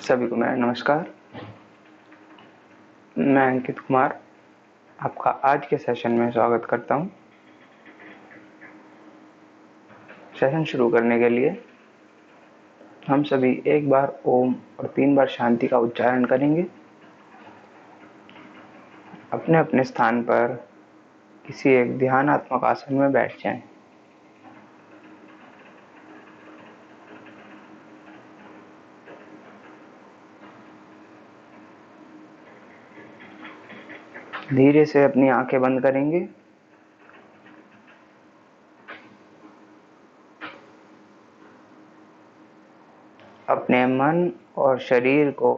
सभी को मेरा नमस्कार। मैं अंकित कुमार आपका आज के सेशन में स्वागत करता हूं। सेशन शुरू करने के लिए हम सभी एक बार ओम और 3 बार शांति का उच्चारण करेंगे। अपने अपने स्थान पर किसी एक ध्यानात्मक आसन में बैठ जाएं। धीरे से अपनी आंखें बंद करेंगे। अपने मन और शरीर को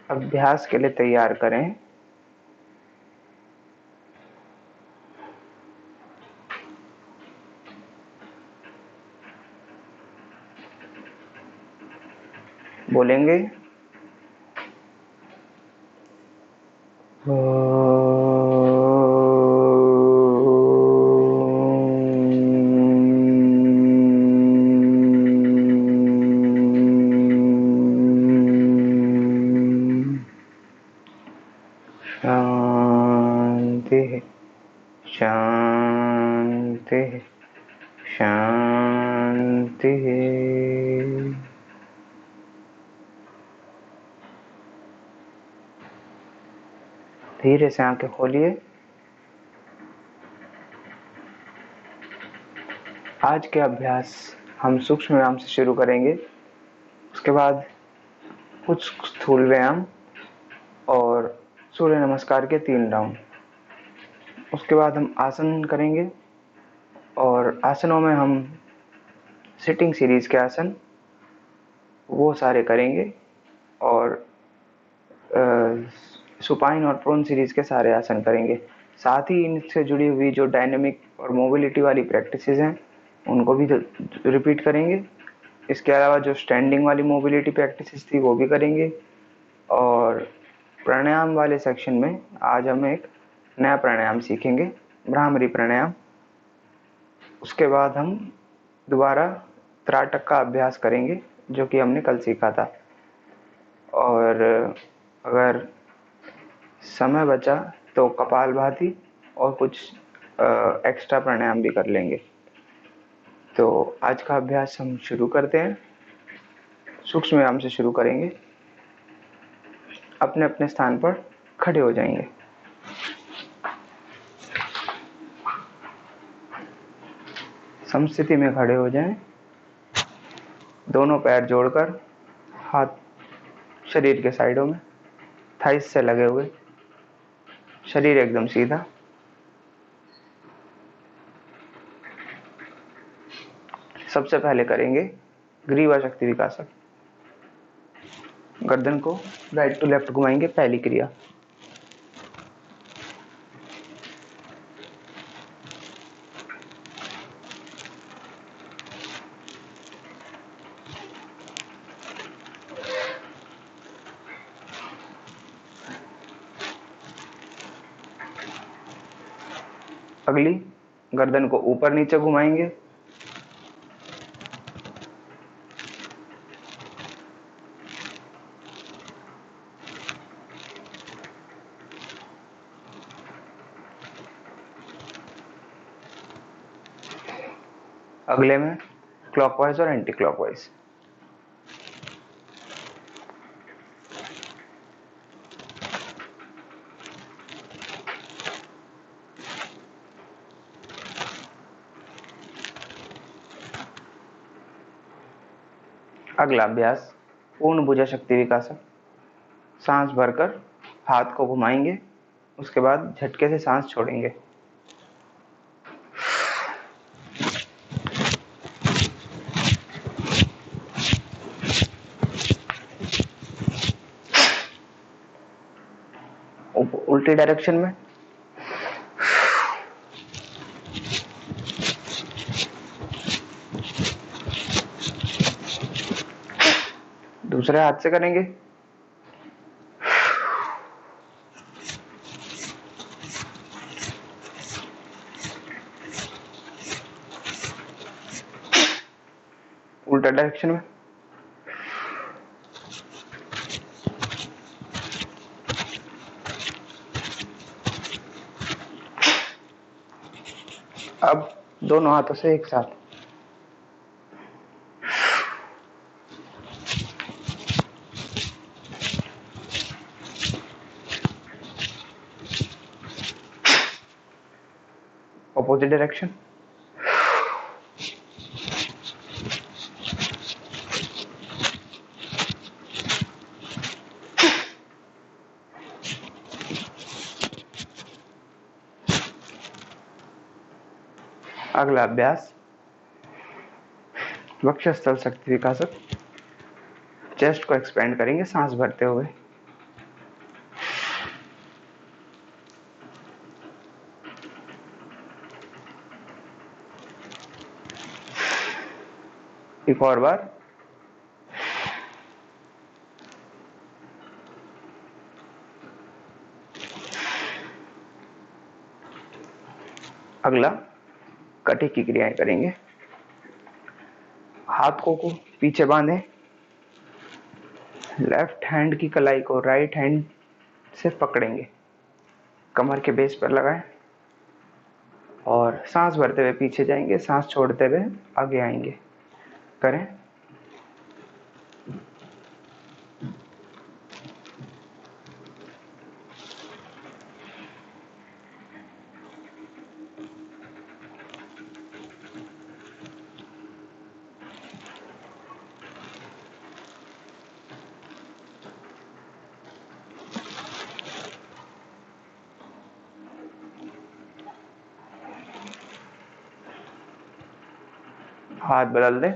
अभ्यास के लिए तैयार करें। बोलेंगे शांति शांति शांति। धीरे से आंखें खोलिए। आज के अभ्यास हम सूक्ष्म व्यायाम से शुरू करेंगे, उसके बाद कुछ स्थूल व्यायाम और सूर्य नमस्कार के 3 राउंड। उसके बाद हम आसन करेंगे और आसनों में हम सिटिंग सीरीज के आसन वो सारे करेंगे और सुपाइन और प्रोन सीरीज के सारे आसन करेंगे। साथ ही इनसे जुड़ी हुई जो डायनेमिक और मोबिलिटी वाली प्रैक्टिसेस हैं उनको भी रिपीट करेंगे। इसके अलावा जो स्टैंडिंग वाली मोबिलिटी प्रैक्टिसेस थी वो भी करेंगे। और प्राणायाम वाले सेक्शन में आज हम एक नया प्राणायाम सीखेंगे, भ्रामरी प्राणायाम। उसके बाद हम दोबारा त्राटक का अभ्यास करेंगे जो कि हमने कल सीखा था। और अगर समय बचा तो कपालभाति और कुछ एक्स्ट्रा प्राणायाम भी कर लेंगे। तो आज का अभ्यास हम शुरू करते हैं। सूक्ष्म व्यायाम से शुरू करेंगे। अपने अपने स्थान पर खड़े हो जाएंगे। समस्थिति में खड़े हो जाएं। दोनों पैर जोड़कर, हाथ शरीर के साइडों में, थाइस से लगे हुए, शरीर एकदम सीधा। सबसे पहले करेंगे ग्रीवा शक्ति विकासक। गर्दन को राइट टू लेफ्ट घुमाएंगे, पहली क्रिया। अगली, गर्दन को ऊपर नीचे घुमाएंगे। अगले में क्लॉकवाइज और एंटी क्लॉकवाइज। अगला अभ्यास पूर्ण भुजा शक्ति विकासक। सांस भरकर हाथ को घुमाएंगे, उसके बाद झटके से सांस छोड़ेंगे। उल्टी डायरेक्शन में। दूसरे हाथ से करेंगे। उल्टा डायरेक्शन में। अब दोनों हाथों से एक साथ ऑपोजिट डायरेक्शन। अगला अभ्यास वक्षस्थल शक्ति विकासक। चेस्ट को एक्सपेंड करेंगे सांस भरते हुए। एक और बार। अगला कटी की क्रियाएं करेंगे। हाथों को पीछे बांधें, लेफ्ट हैंड की कलाई को राइट हैंड से पकड़ेंगे, कमर के बेस पर लगाएं और सांस भरते हुए पीछे जाएंगे, सांस छोड़ते हुए आगे आएंगे। करें। हाथ बदल दें,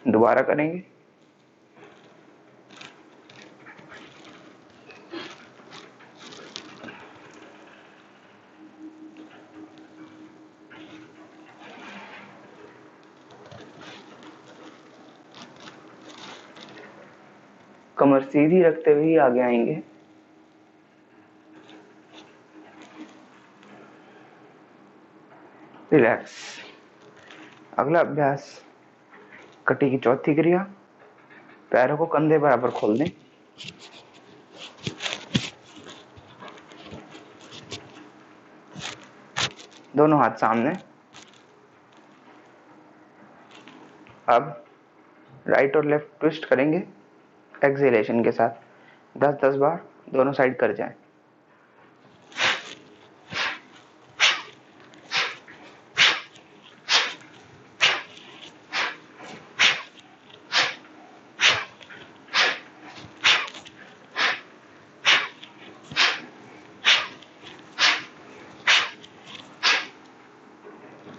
दोबारा करेंगे। कमर सीधी रखते हुए आगे आएंगे। रिलैक्स। अगला अभ्यास कटी की चौथी क्रिया। पैरों को कंधे बराबर खोल दें, दोनों हाथ सामने। अब राइट और लेफ्ट ट्विस्ट करेंगे एक्सेलेशन के साथ। 10-10 बार दोनों साइड कर जाएं।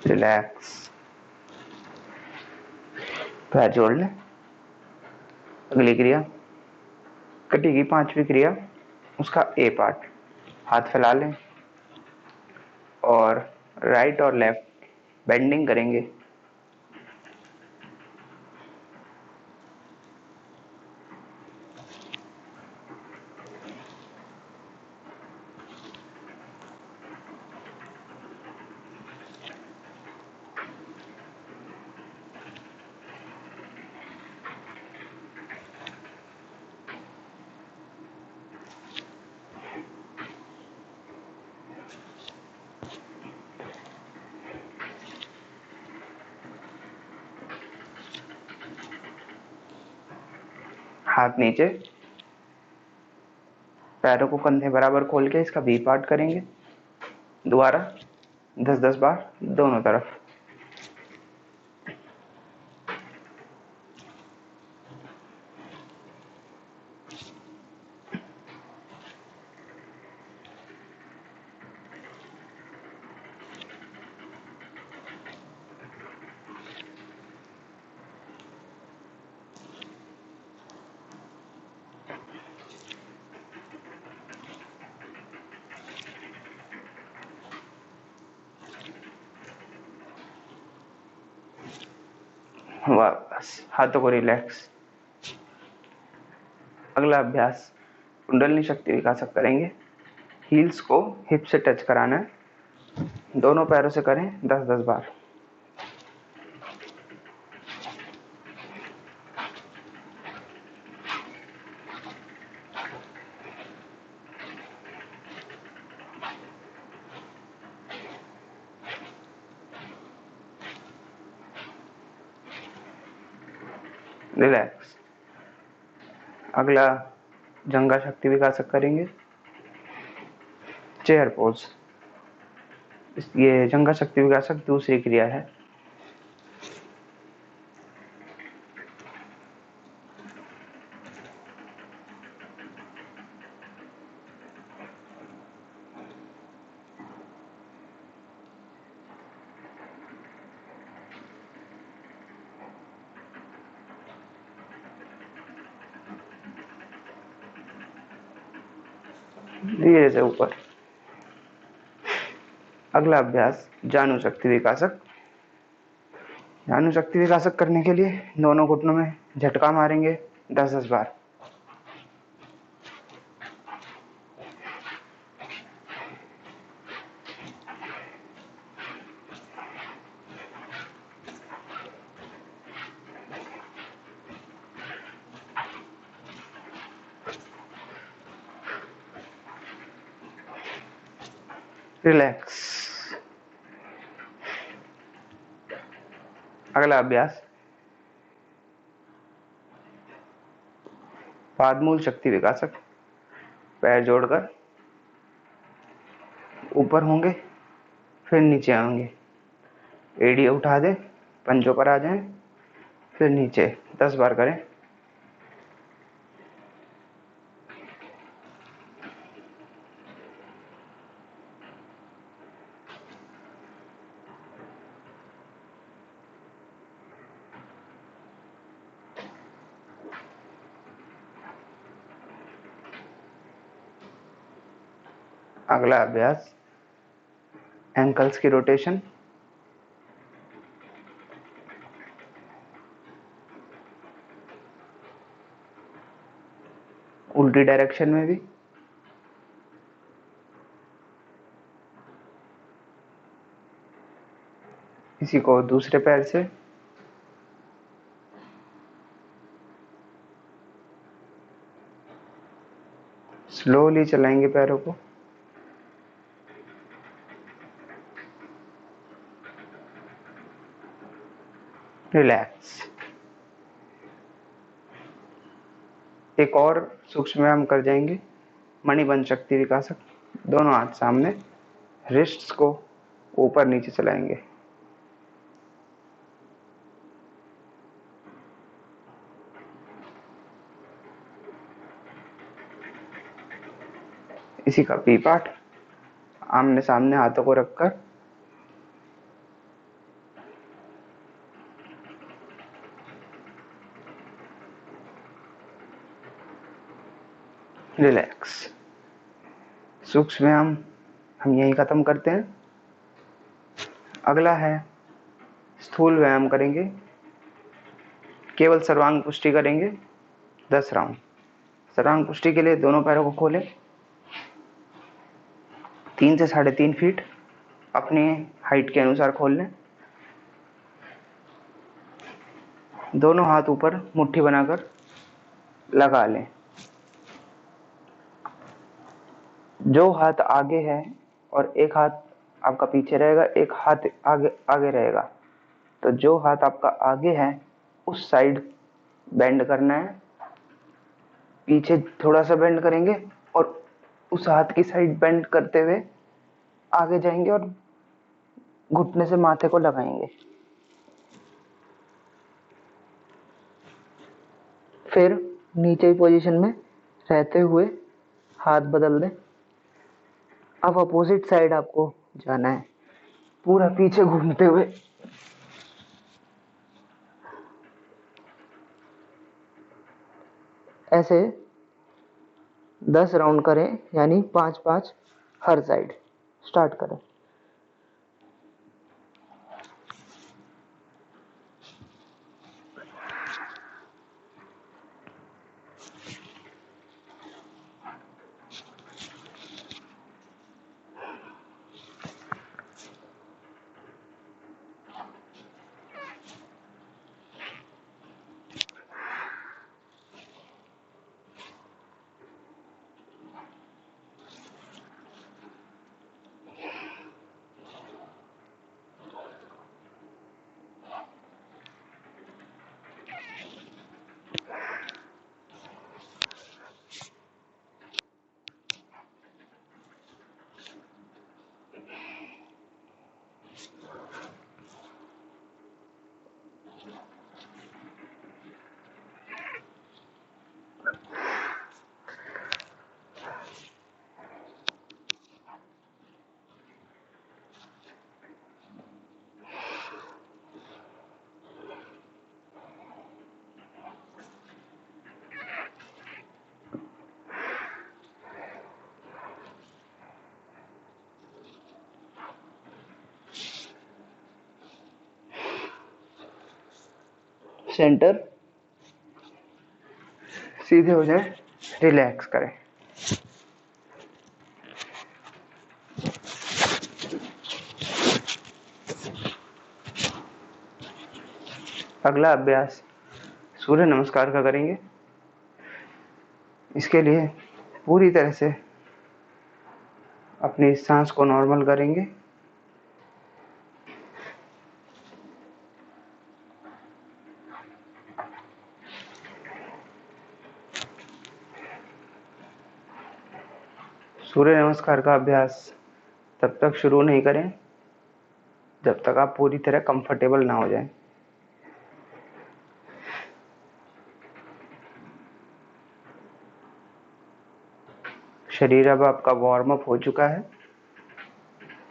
रिलैक्स। पैर जोड़ लें। अगली क्रिया कटी की पांचवी क्रिया, उसका ए पार्ट। हाथ फैला लें और राइट और लेफ्ट बेंडिंग करेंगे। हाथ नीचे, पैरों को कंधे बराबर खोल के इसका बी पार्ट करेंगे। दोबारा 10-10 बार दोनों तरफ। बस हाथों को रिलैक्स। अगला अभ्यास कुंडलिनी शक्ति विकासक करेंगे। हील्स को हिप से टच कराना है, दोनों पैरों से करें 10-10 बार। रिलैक्स। अगला जंघा शक्ति विकासक करेंगे, चेयर पोज। ये जंघा शक्ति विकासक दूसरी क्रिया है। धीरे से ऊपर। अगला अभ्यास जानु शक्ति विकासक। जानु शक्ति विकासक करने के लिए दोनों घुटनों में झटका मारेंगे 10-10 बार। रिलैक्स। अगला अभ्यास पादमूल शक्ति विकासक। पैर जोड़कर ऊपर होंगे, फिर नीचे आएंगे, एड़ी उठा दें, पंजों पर आ जाएं, फिर नीचे 10 बार करें। अगला अभ्यास एंकल्स की रोटेशन। उल्टी डायरेक्शन में भी। इसी को दूसरे पैर से स्लोली चलाएंगे पैरों को। रिलैक्स। एक और सूक्ष्म व्यायाम कर जाएंगे, मणिबंध शक्ति विकासक। दोनों हाथ सामने, रिस्ट्स को ऊपर नीचे चलाएंगे। इसी का पी पाठ, आमने सामने हाथों को रखकर रिलैक्स। सूक्ष्म व्यायाम हम यही खत्म करते हैं। अगला है स्थूल व्यायाम करेंगे, केवल सर्वांग पुष्टि करेंगे 10 राउंड। सर्वांग पुष्टि के लिए दोनों पैरों को खोलें, 3 से 3.5 फीट अपनी हाइट के अनुसार खोल लें। दोनों हाथ ऊपर मुट्ठी बनाकर लगा लें। जो हाथ आगे है और एक हाथ आपका पीछे रहेगा, एक हाथ आगे आगे रहेगा, तो जो हाथ आपका आगे है उस साइड बेंड करना है, पीछे थोड़ा सा बेंड करेंगे और उस हाथ की साइड बेंड करते हुए आगे जाएंगे और घुटने से माथे को लगाएंगे। फिर नीचे की पोजीशन में रहते हुए हाथ बदल दें। अब अपोजिट साइड आपको जाना है, पूरा पीछे घूमते हुए। ऐसे 10 राउंड करें, यानी 5-5 हर साइड। स्टार्ट करें। सेंटर सीधे हो जाए, रिलैक्स करें। अगला अभ्यास सूर्य नमस्कार का करेंगे। इसके लिए पूरी तरह से अपनी सांस को नॉर्मल करेंगे। सूर्य नमस्कार का अभ्यास तब तक शुरू नहीं करें जब तक आप पूरी तरह कंफर्टेबल ना हो जाएं। शरीर अब आपका वार्म अप हो चुका है,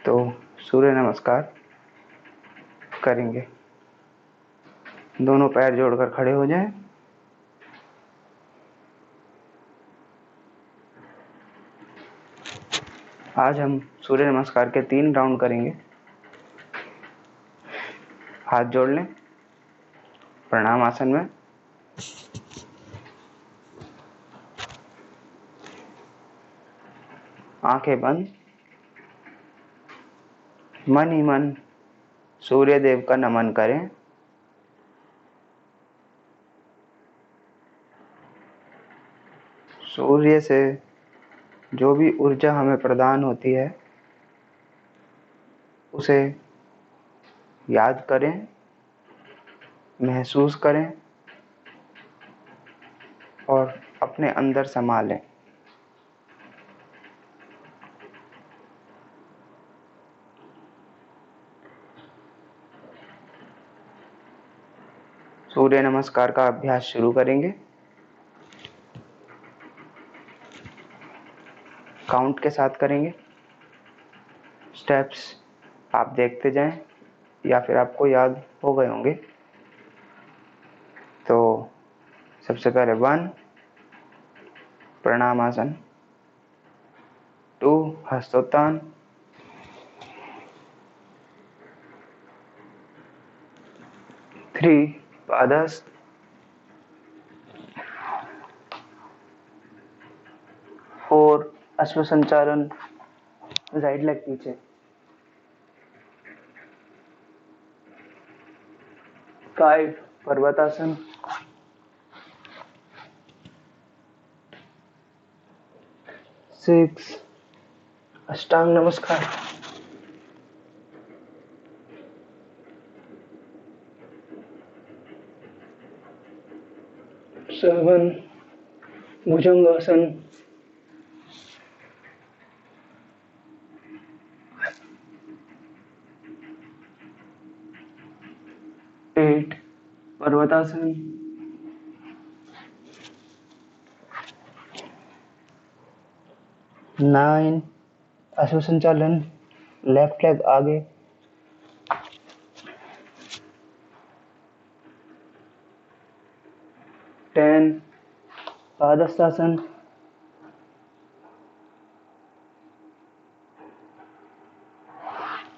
तो सूर्य नमस्कार करेंगे। दोनों पैर जोड़कर खड़े हो जाएं। आज हम सूर्य नमस्कार के 3 राउंड करेंगे। हाथ जोड़ लें प्रणाम आसन में। आंखें बंद। मन ही मन सूर्य देव का नमन करें। सूर्य से जो भी ऊर्जा हमें प्रदान होती है उसे याद करें, महसूस करें और अपने अंदर समा लें। सूर्य नमस्कार का अभ्यास शुरू करेंगे। काउंट के साथ करेंगे। स्टेप्स आप देखते जाएं या फिर आपको याद हो गए होंगे। तो सबसे पहले 1 प्रणाम आसन, 2 हस्तोत्थान, 3 पादहस्त, 4 अश्व संचालन, राइट लेग पीछे, 5 पर्वतासन, 6 अष्टांग नमस्कार, 7 भुजंगासन, 8 पर्वतासन, 9 अश्व संचालन, लेफ्ट लेग आगे, 10 पादहस्तासन,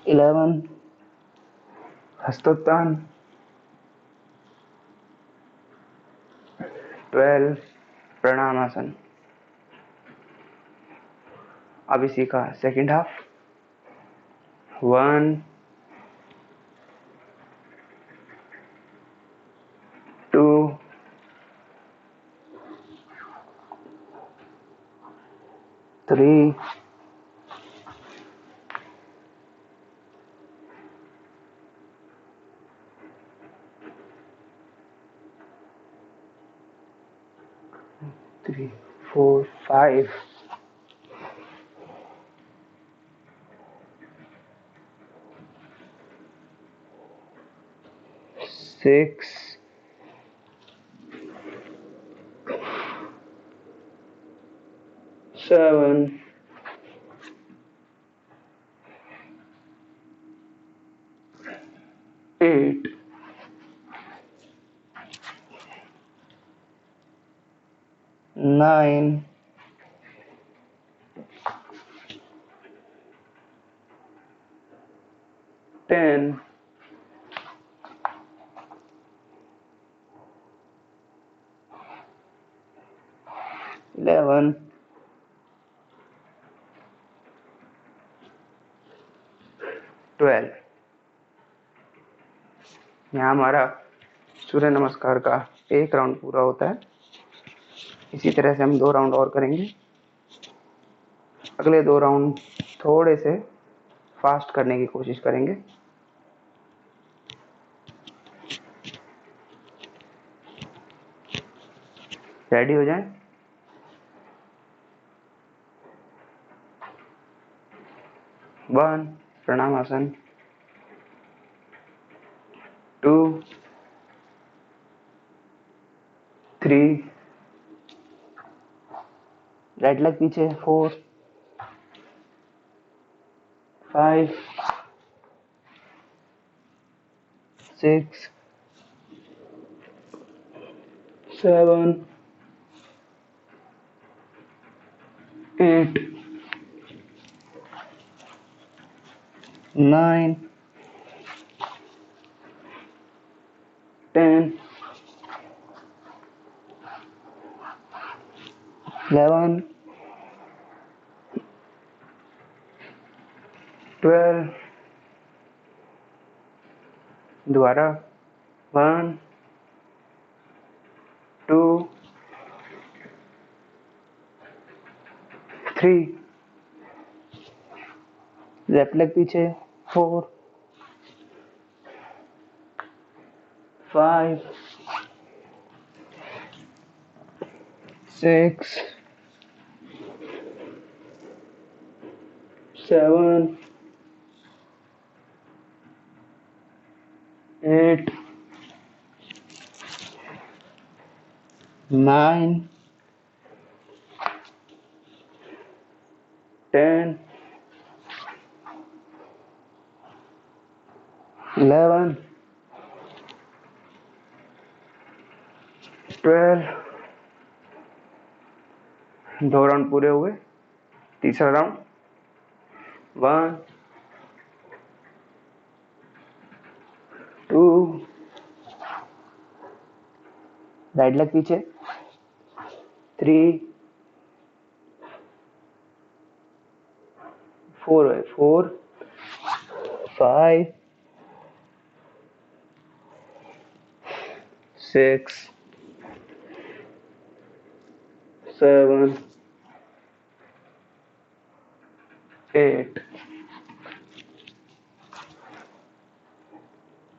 11 हस्तोत्थान, 12 प्रणाम आसन। अब इसी का सेकंड हाफ। 1 2 3 3 4 5 6 7 8 9 10 11, 12। यहाँ हमारा सूर्य नमस्कार का एक राउंड पूरा होता है। इसी तरह से हम 2 राउंड और करेंगे। अगले 2 राउंड थोड़े से फास्ट करने की कोशिश करेंगे। रेडी हो जाएं। 1 प्रणाम आसन, 2, 3 राइट लेग पीछे, 4, 5, 6, 7, 8, 9, 10, 11, 12। दोबारा 1, 2, 3 लेफ्ट लेग पीछे, 4, 5, 6, 7, 8, 9, 10, 11, 12। 2 राउंड पूरे हुए। तीसरा राउंड 1, 2 राइट लेग पीछे, 3, 4, 5, 6, 7, 8,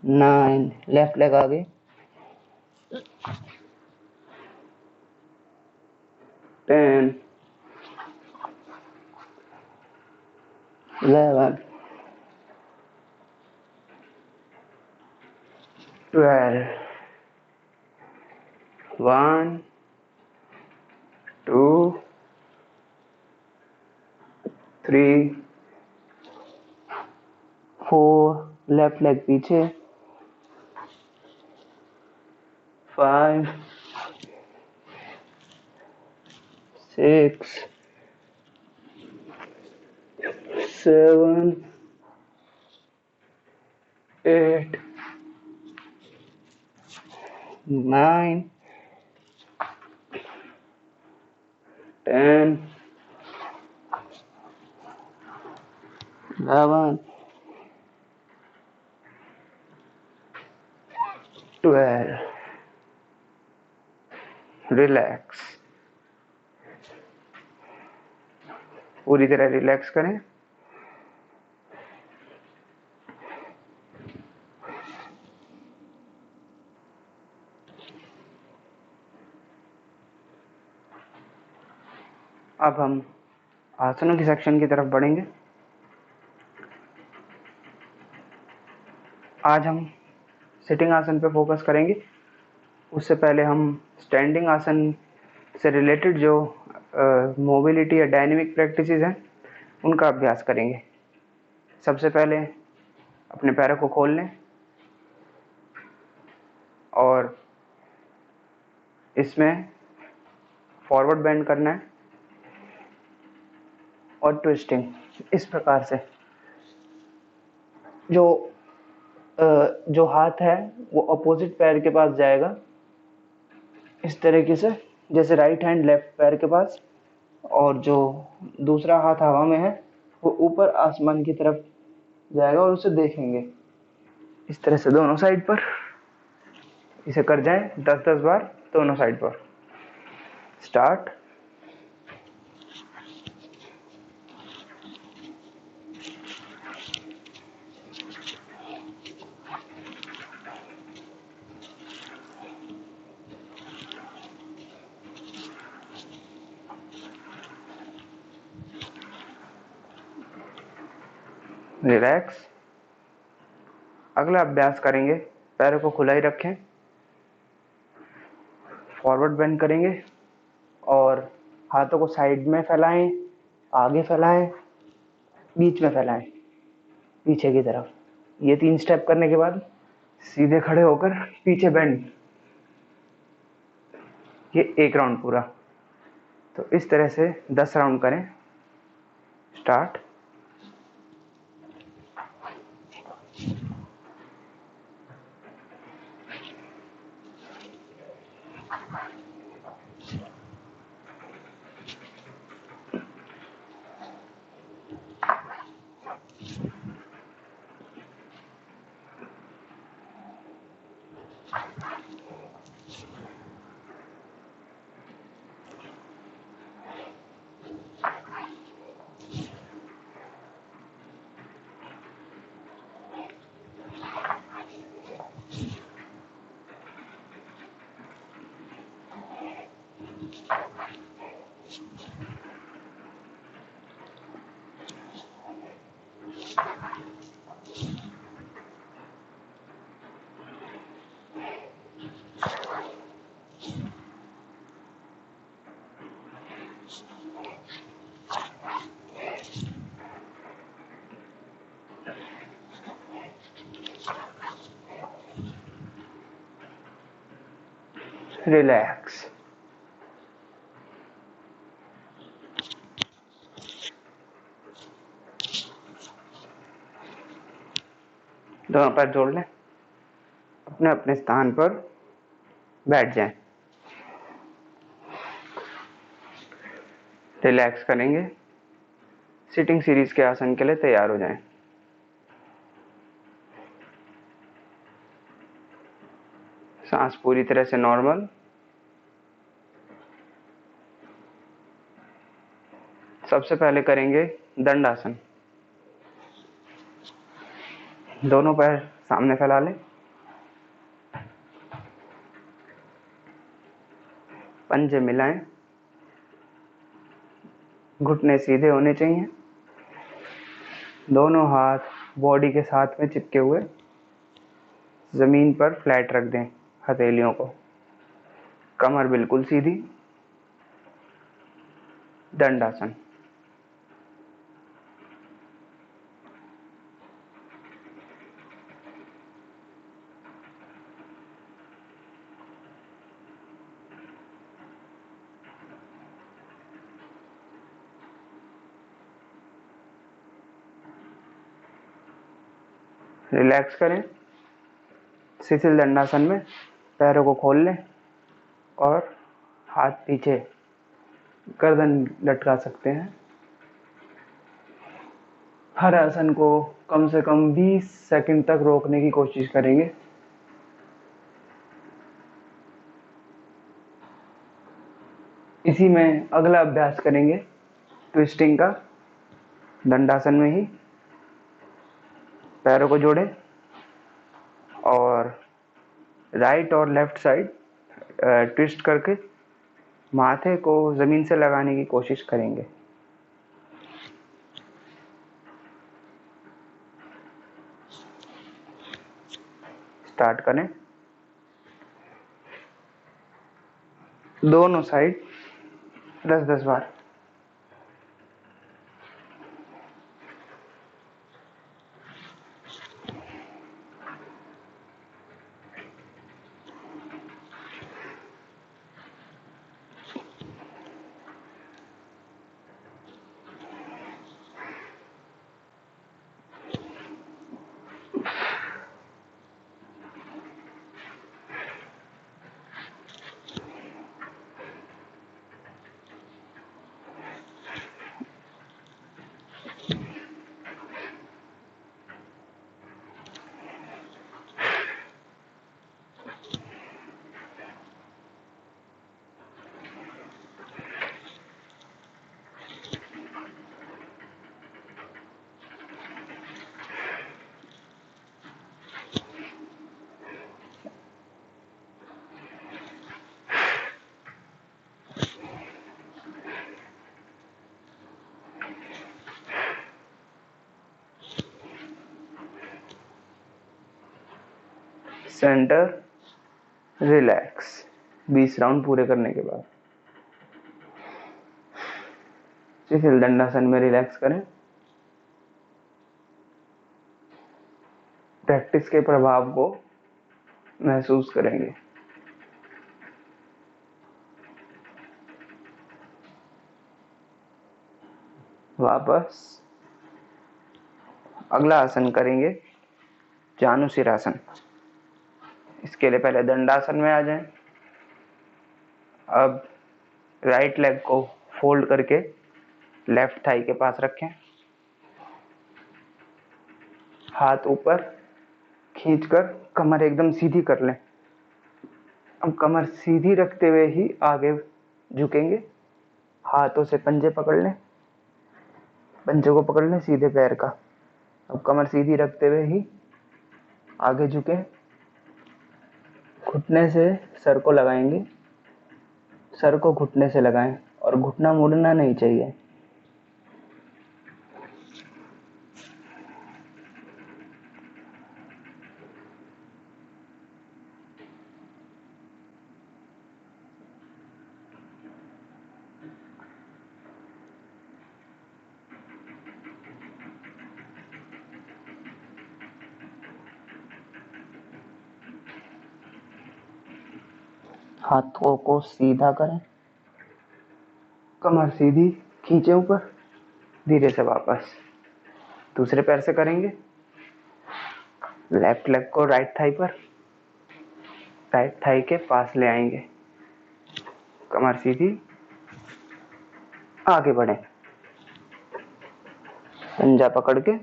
9 लेफ्ट लेग आगे, 10, 11, 12। 1, 2, 3, 4 लेफ्ट लेग पीछे, 5, 6, 7, 8, 9, 10, 11, 12। रिलैक्स, पूरी तरह रिलैक्स करें। अब हम आसनों की सेक्शन की तरफ बढ़ेंगे। आज हम सिटिंग आसन पे फोकस करेंगे। उससे पहले हम स्टैंडिंग आसन से रिलेटेड जो मोबिलिटी या डायनेमिक प्रैक्टिसेस हैं उनका अभ्यास करेंगे। सबसे पहले अपने पैरों को खोल लें और इसमें फॉरवर्ड बेंड करना है और ट्विस्टिंग इस प्रकार से। जो हाथ है वो अपोजिट पैर के पास जाएगा इस तरीके से, जैसे राइट हैंड लेफ्ट पैर के पास और जो दूसरा हाथ हवा में है वो ऊपर आसमान की तरफ जाएगा और उसे देखेंगे। इस तरह से दोनों साइड पर इसे कर जाएं 10-10 बार दोनों साइड पर। स्टार्ट। रिलैक्स। अगला अभ्यास करेंगे, पैरों को खुला ही रखें, फॉरवर्ड बेंड करेंगे और हाथों को साइड में फैलाएं, आगे फैलाएं, बीच में फैलाएं, पीछे की तरफ। ये 3 स्टेप करने के बाद सीधे खड़े होकर पीछे बेंड। ये 1 राउंड पूरा। तो इस तरह से 10 राउंड करें। स्टार्ट। रिलैक्स। दोनों पैर जोड़ लें, अपने अपने स्थान पर बैठ जाएं। रिलैक्स करेंगे। सिटिंग सीरीज के आसन के लिए तैयार हो जाएं। सांस पूरी तरह से नॉर्मल। सबसे पहले करेंगे दंडासन। दोनों पैर सामने फैला लें, पंजे मिलाएं, घुटने सीधे होने चाहिए, दोनों हाथ बॉडी के साथ में चिपके हुए जमीन पर फ्लैट रख दें हथेलियों को, कमर बिल्कुल सीधी। दंडासन। रिलैक्स करें। शिथिल दंडासन में पैरों को खोल लें और हाथ पीछे गर्दन लटका सकते हैं। हर आसन को कम से कम 20 सेकंड तक रोकने की कोशिश करेंगे। इसी में अगला अभ्यास करेंगे ट्विस्टिंग का। दंडासन में ही पैरों को जोड़ें और राइट और लेफ्ट साइड ट्विस्ट करके माथे को जमीन से लगाने की कोशिश करेंगे। स्टार्ट करें। दोनों साइड 10-10 बार। Centre, relax. 20 राउंड पूरे करने के बाद शिथिल दंडासन में रिलैक्स करें। प्रैक्टिस के प्रभाव को महसूस करेंगे। वापस अगला आसन करेंगे, जानुशिरासन। इसके लिए पहले दंडासन में आ जाएं। अब राइट लेग को फोल्ड करके लेफ्ट थाई के पास रखें। हाथ ऊपर खींचकर कमर एकदम सीधी कर लें। अब कमर सीधी रखते हुए ही आगे झुकेंगे। हाथों से पंजे पकड़ लें, पंजे को पकड़ लें सीधे पैर का। अब कमर सीधी रखते हुए ही आगे झुके। घुटने से सर को लगाएंगे, सर को घुटने से लगाएं और घुटना मुड़ना नहीं चाहिए। हाथों को सीधा करें, कमर सीधी खींचे ऊपर। धीरे से वापस दूसरे पैर से करेंगे। लेफ्ट लेग को राइट थाई पर, राइट थाई के पास ले आएंगे। कमर सीधी, आगे बढ़े, पंजा पकड़ के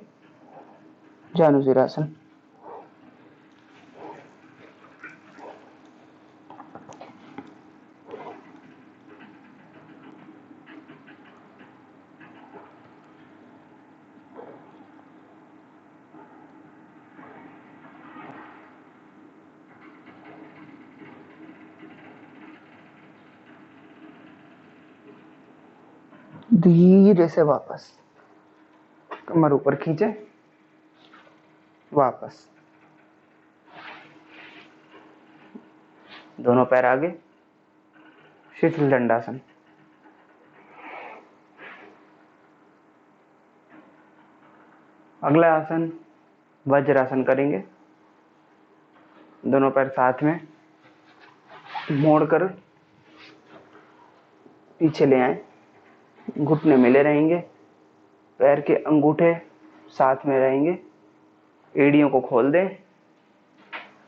जानुशिरासन। धीरे से वापस कमर ऊपर खींचे, वापस दोनों पैर आगे, शिथिल दंडासन। अगला आसन वज्रासन करेंगे। दोनों पैर साथ में मोड़कर पीछे ले आए, घुटने मिले रहेंगे, पैर के अंगूठे साथ में रहेंगे। एड़ियों को खोल दें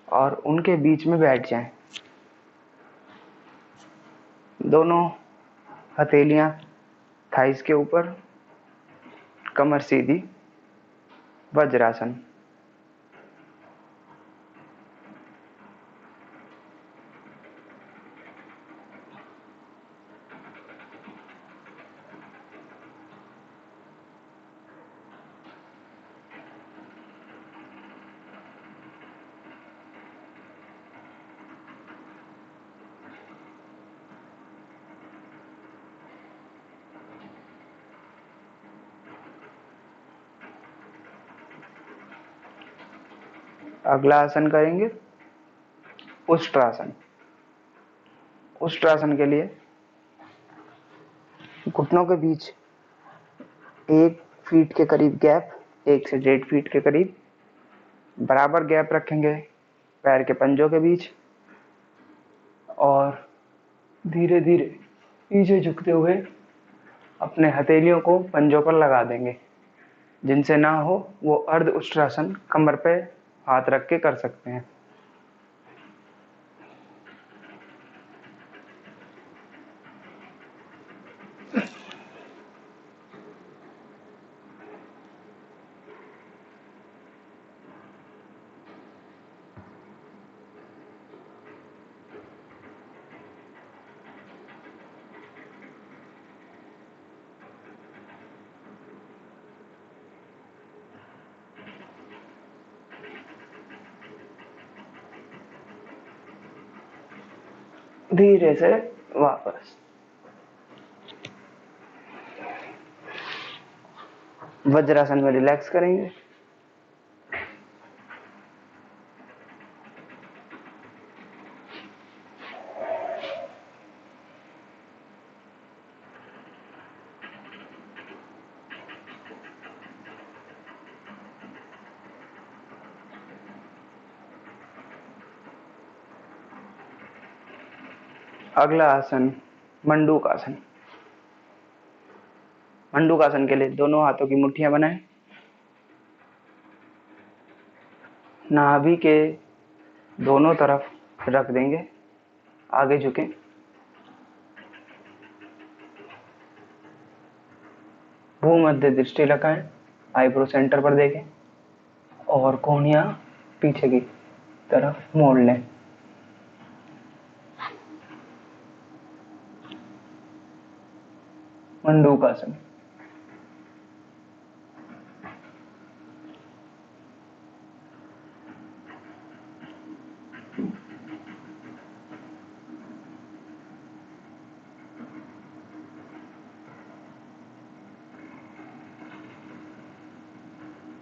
और उनके बीच में बैठ जाएं। दोनों हथेलियां थाइस के ऊपर, कमर सीधी, वज्रासन। अगला आसन करेंगे उष्ट्रासन। उष्ट्रासन के लिए घुटनों के बीच 1 फीट के करीब गैप, 1 से 1.5 फीट के करीब बराबर गैप रखेंगे पैर के पंजों के बीच, और धीरे धीरे पीछे झुकते हुए अपने हथेलियों को पंजों पर लगा देंगे। जिनसे ना हो वो अर्ध उष्ट्रासन कमर पे हाथ रख के कर सकते हैं। धीरे से वापस वज्रासन में रिलैक्स करेंगे। अगला आसन मंडूक आसन। मंडूक आसन के लिए दोनों हाथों की मुट्ठियां बनाएं, नाभि के दोनों तरफ रख देंगे, आगे झुकें, भूमध्य दृष्टि लगाएं, आईब्रो सेंटर पर देखें और कोहनियां पीछे की तरफ मोड़ लें। मंडूक आसन।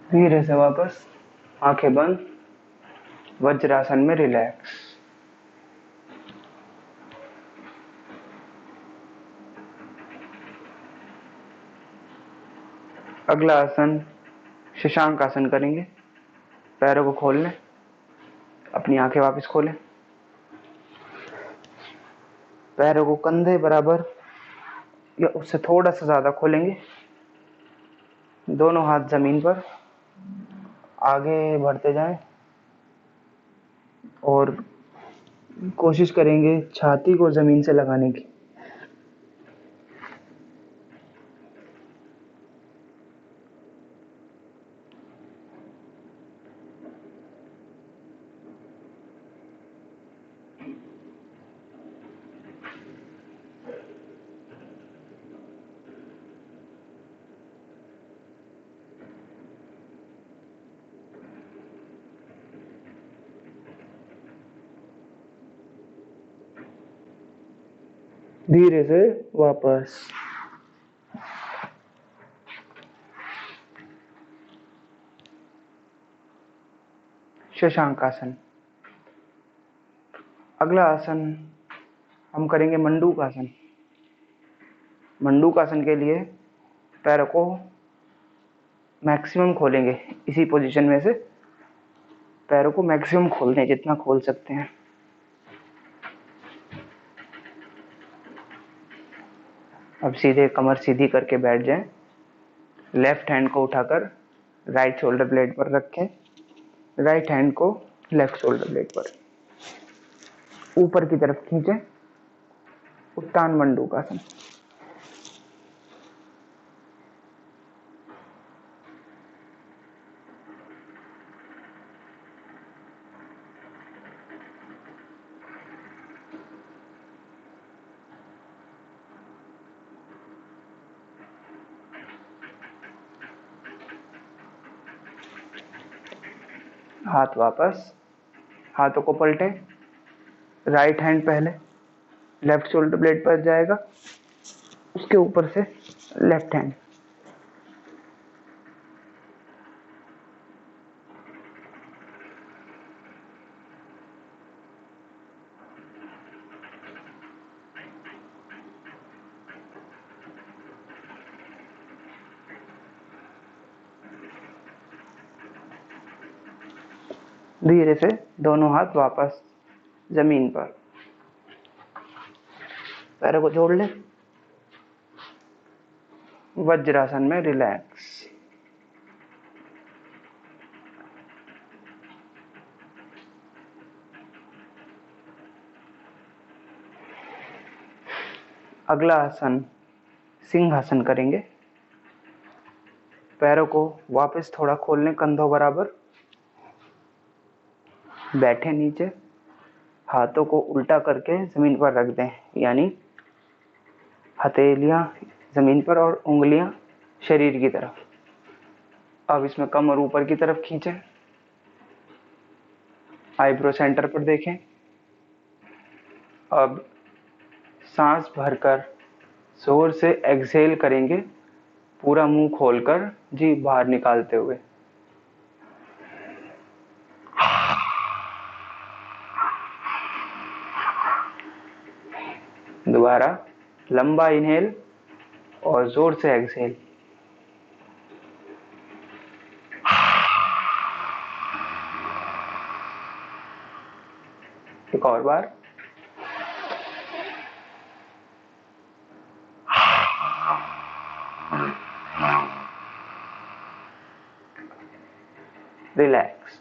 धीरे से वापस आंखें बंद, वज्रासन में रिलैक्स। अगला आसन शशांक आसन करेंगे। पैरों को खोल लें, अपनी आंखें वापस खोलें, पैरों को कंधे बराबर या उससे थोड़ा सा ज्यादा खोलेंगे, दोनों हाथ जमीन पर, आगे बढ़ते जाएं और कोशिश करेंगे छाती को जमीन से लगाने की। धीरे से वापस। शशांक आसन। अगला आसन हम करेंगे मंडूक आसन। मंडूक आसन के लिए पैरों को मैक्सिमम खोलेंगे, इसी पोजीशन में से पैरों को मैक्सिमम खोलते हैं, जितना खोल सकते हैं। अब सीधे कमर सीधी करके बैठ जाएं, लेफ्ट हैंड को उठाकर राइट शोल्डर ब्लेड पर रखें, राइट हैंड को लेफ्ट शोल्डर ब्लेड पर ऊपर की तरफ खींचें, उत्तान मंडूक आसन। हाथ वापस, हाथों को पलटें, राइट हैंड पहले लेफ्ट शोल्डर ब्लेड पर जाएगा, उसके ऊपर से लेफ्ट हैंड। धीरे से दोनों हाथ वापस जमीन पर, पैरों को जोड़ लें, वज्रासन में रिलैक्स। अगला आसन सिंहासन करेंगे। पैरों को वापस थोड़ा खोल लें, कंधों बराबर, बैठे नीचे, हाथों को उल्टा करके जमीन पर रख दें, यानी हथेलियां जमीन पर और उंगलियां शरीर की तरफ। अब इसमें कमर ऊपर की तरफ खींचें, आईब्रो सेंटर पर देखें। अब सांस भरकर जोर से एक्सहेल करेंगे, पूरा मुंह खोलकर जीभ बाहर निकालते हुए। दोबारा लंबा इनहेल और जोर से एक्सहेल। एक और बार। रिलैक्स,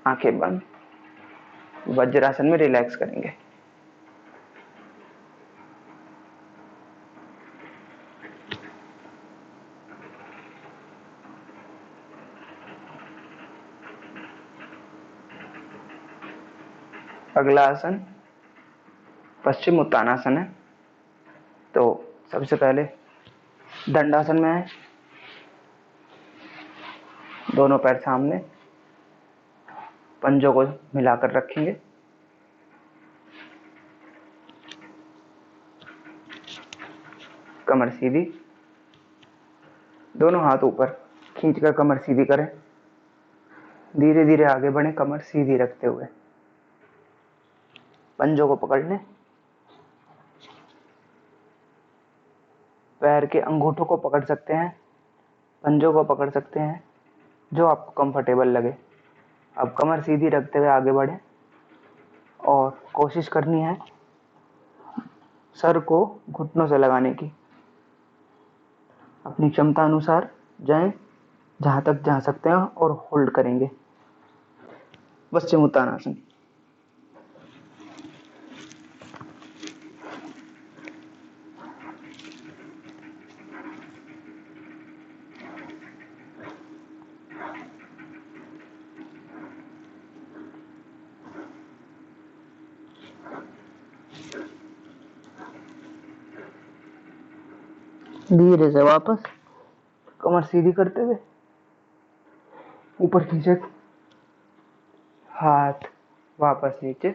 आंखें बंद, वज्रासन में रिलैक्स करेंगे। अगला आसन पश्चिम उत्तानासन है। तो सबसे पहले दंडासन में है, दोनों पैर सामने, पंजों को मिलाकर रखेंगे। कमर सीधी, दोनों हाथ ऊपर खींचकर कमर सीधी करें। धीरे धीरे आगे बढ़ें, कमर सीधी रखते हुए। पंजों को पकड़ लें, पैर के अंगूठों को पकड़ सकते हैं, पंजों को पकड़ सकते हैं, जो आपको कंफर्टेबल लगे। अब कमर सीधी रखते हुए आगे बढ़ें और कोशिश करनी है सर को घुटनों से लगाने की। अपनी क्षमता अनुसार जाएं, जहां तक जा सकते हैं, और होल्ड करेंगे। पश्चिम उत्तानासन। धीरे से वापस कमर सीधी करते हुए ऊपर खींचे, हाथ वापस नीचे,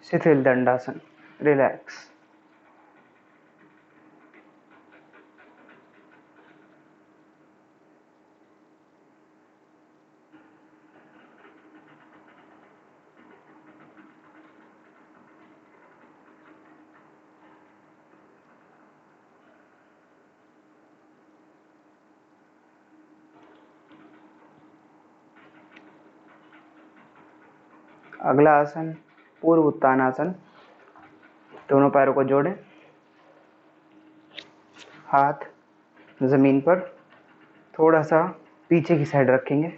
शिथिल दंडासन, रिलैक्स। अगला आसन पूर्व उत्तानासन। दोनों पैरों को जोड़ें, हाथ जमीन पर थोड़ा सा पीछे की साइड रखेंगे,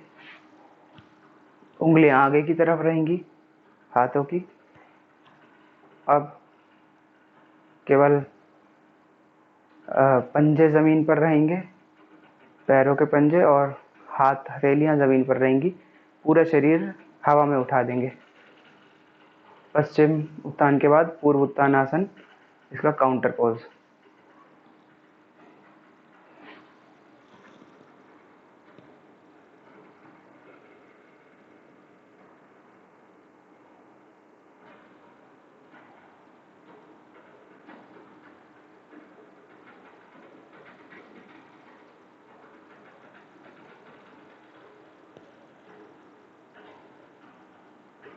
उंगलियां आगे की तरफ रहेंगी हाथों की। अब केवल पंजे जमीन पर रहेंगे, पैरों के पंजे, और हाथ हथेलियां जमीन पर रहेंगी। पूरा शरीर हवा में उठा देंगे। पश्चिम उत्तान के बाद पूर्व उत्तानासन, इसका काउंटर पोज।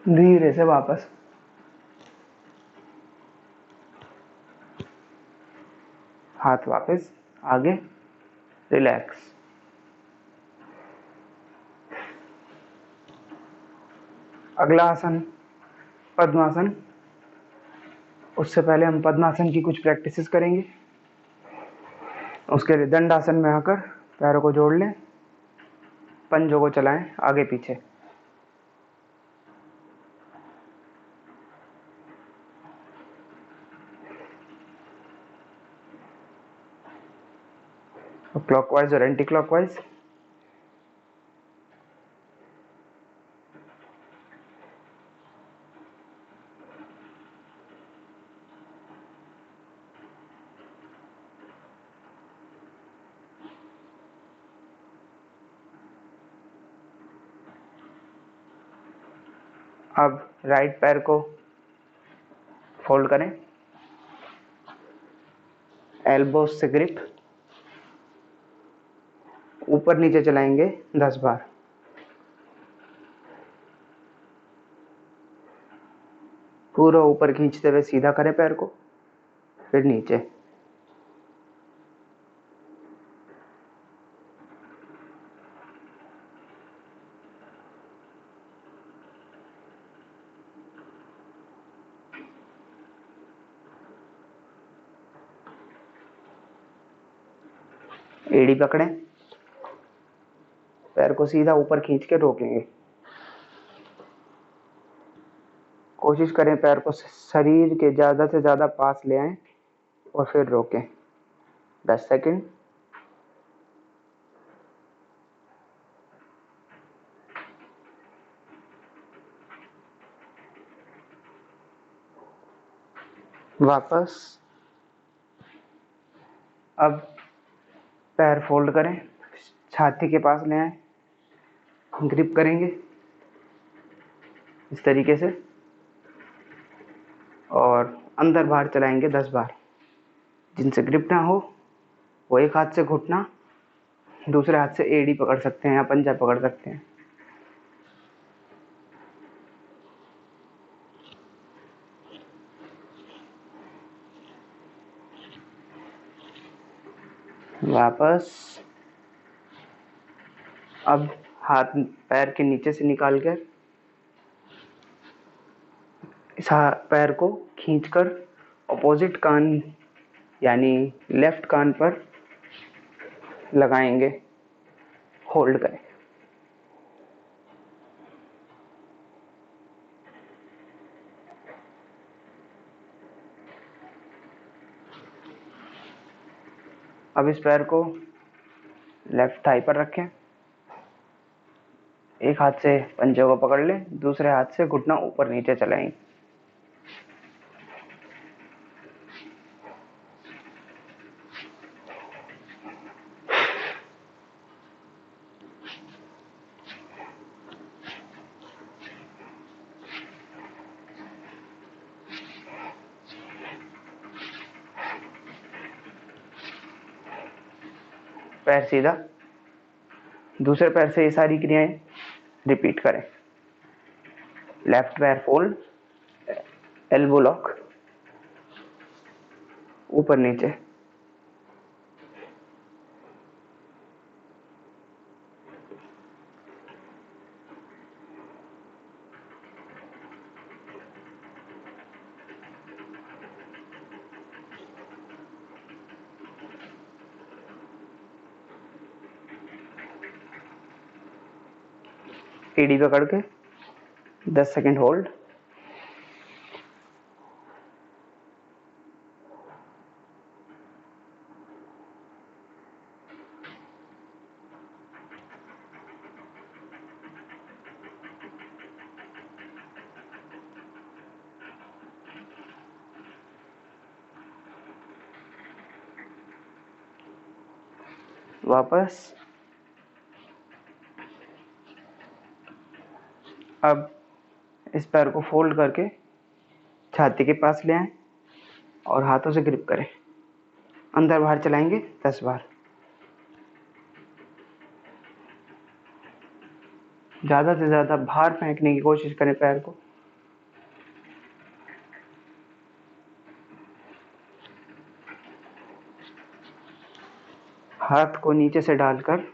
धीरे से वापस, हाथ वापस आगे, रिलैक्स। अगला आसन पद्मासन। उससे पहले हम पद्मासन की कुछ प्रैक्टिसेस करेंगे। उसके लिए दंडासन में आकर पैरों को जोड़ लें, पंजों को चलाएं आगे पीछे। क्लॉकवाइज और एंटी क्लॉकवाइज। अब राइट पैर को फोल्ड करें, एल्बो से ग्रिप, ऊपर नीचे चलाएंगे 10 बार। पूरा ऊपर खींचते हुए सीधा करें पैर को, फिर नीचे। एड़ी पकड़ें, पैर को सीधा ऊपर खींच के रोकेंगे। कोशिश करें पैर को शरीर के ज़्यादा से ज़्यादा पास ले आएं और फिर रोकें। 10 सेकंड। वापस। अब पैर फोल्ड करें, छाती के पास ले आएं, ग्रिप करेंगे इस तरीके से और अंदर बाहर चलाएंगे 10 बार। जिनसे ग्रिप ना हो वो एक हाथ से घुटना, दूसरे हाथ से एड़ी पकड़ सकते हैं या पंजा पकड़ सकते हैं। वापस। अब हाथ पैर के नीचे से निकाल कर इस पैर को खींचकर अपोजिट कान यानी लेफ्ट कान पर लगाएंगे। होल्ड करें। अब इस पैर को लेफ्ट थाई पर रखें, एक हाथ से पंजे को पकड़ लें, दूसरे हाथ से घुटना ऊपर नीचे चलाएंगे। पैर सीधा, दूसरे पैर से ये सारी क्रियाएं रिपीट करें। लेफ्ट पैर फोल्ड, एल्बो लॉक, ऊपर नीचे। एडी पकड़ के 10 सेकंड होल्ड। वापस। अब इस पैर को फोल्ड करके छाती के पास ले आएं और हाथों से ग्रिप करें। अंदर बाहर चलाएंगे 10 बार। ज़्यादा से ज़्यादा बाहर फेंकने की कोशिश करें पैर को। हाथ को नीचे से डालकर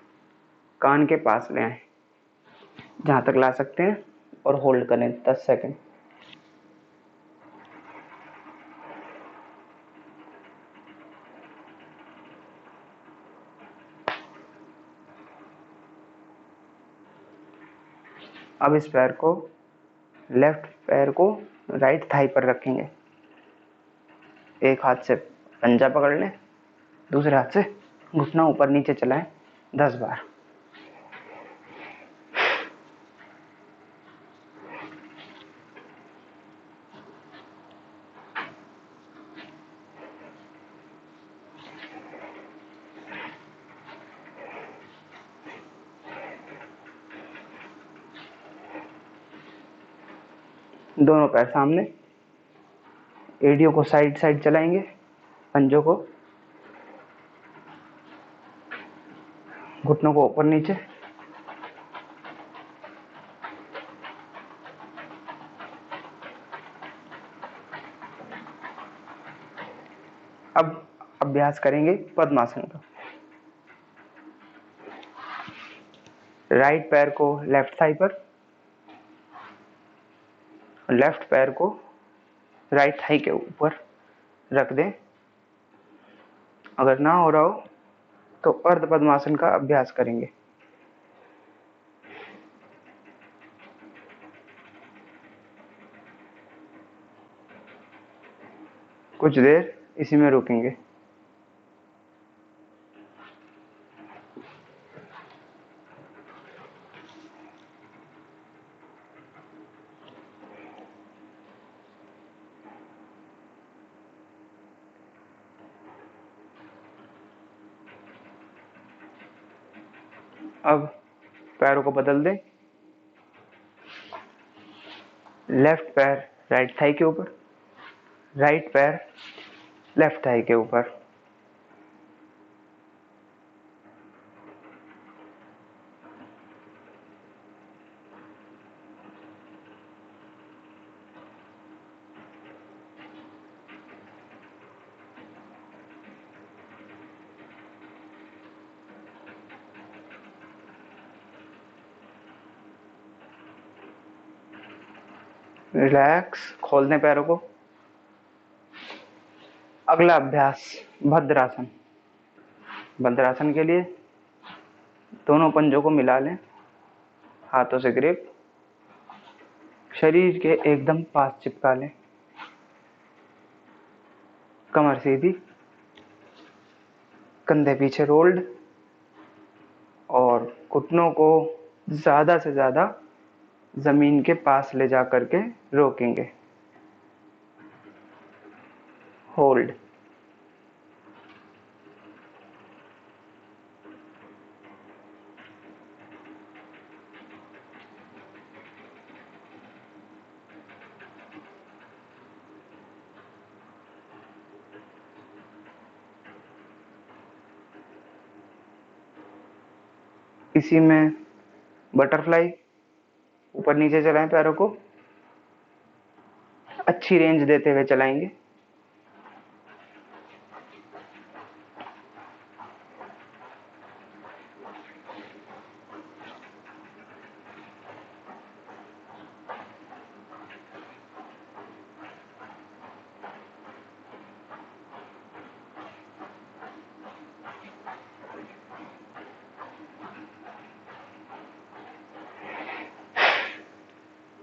कान के पास ले आएं, जहाँ तक ला सकते हैं, और होल्ड करें 10 सेकंड। अब इस पैर को लेफ्ट पैर को राइट थाई पर रखेंगे, एक हाथ से पंजा पकड़ लें, दूसरे हाथ से घुटना ऊपर नीचे चलाएं 10 बार। दोनों पैर सामने, एड़ियों को साइड साइड चलाएंगे, पंजों को, घुटनों को ऊपर नीचे। अब अभ्यास करेंगे पद्मासन का। राइट पैर को लेफ्ट थाई पर, लेफ्ट पैर को राइट थाई के ऊपर रख दें। अगर ना हो रहा हो तो अर्ध पद्मासन का अभ्यास करेंगे। कुछ देर इसी में रुकेंगे। अब पैरों को बदल दें। लेफ्ट पैर राइट थाई के ऊपर, राइट पैर लेफ्ट थाई के ऊपर। रिलैक्स, खोल दें पैरों को। अगला अभ्यास भद्रासन। भद्रासन के लिए दोनों पंजों को मिला लें, हाथों से ग्रिप, शरीर के एकदम पास चिपका लें, कमर सीधी, कंधे पीछे रोल्ड, और घुटनों को ज्यादा से ज्यादा जमीन के पास ले जा करके रोकेंगे। होल्ड। इसी में बटरफ्लाई, ऊपर नीचे चलाएं पैरों को, अच्छी रेंज देते हुए चलाएंगे।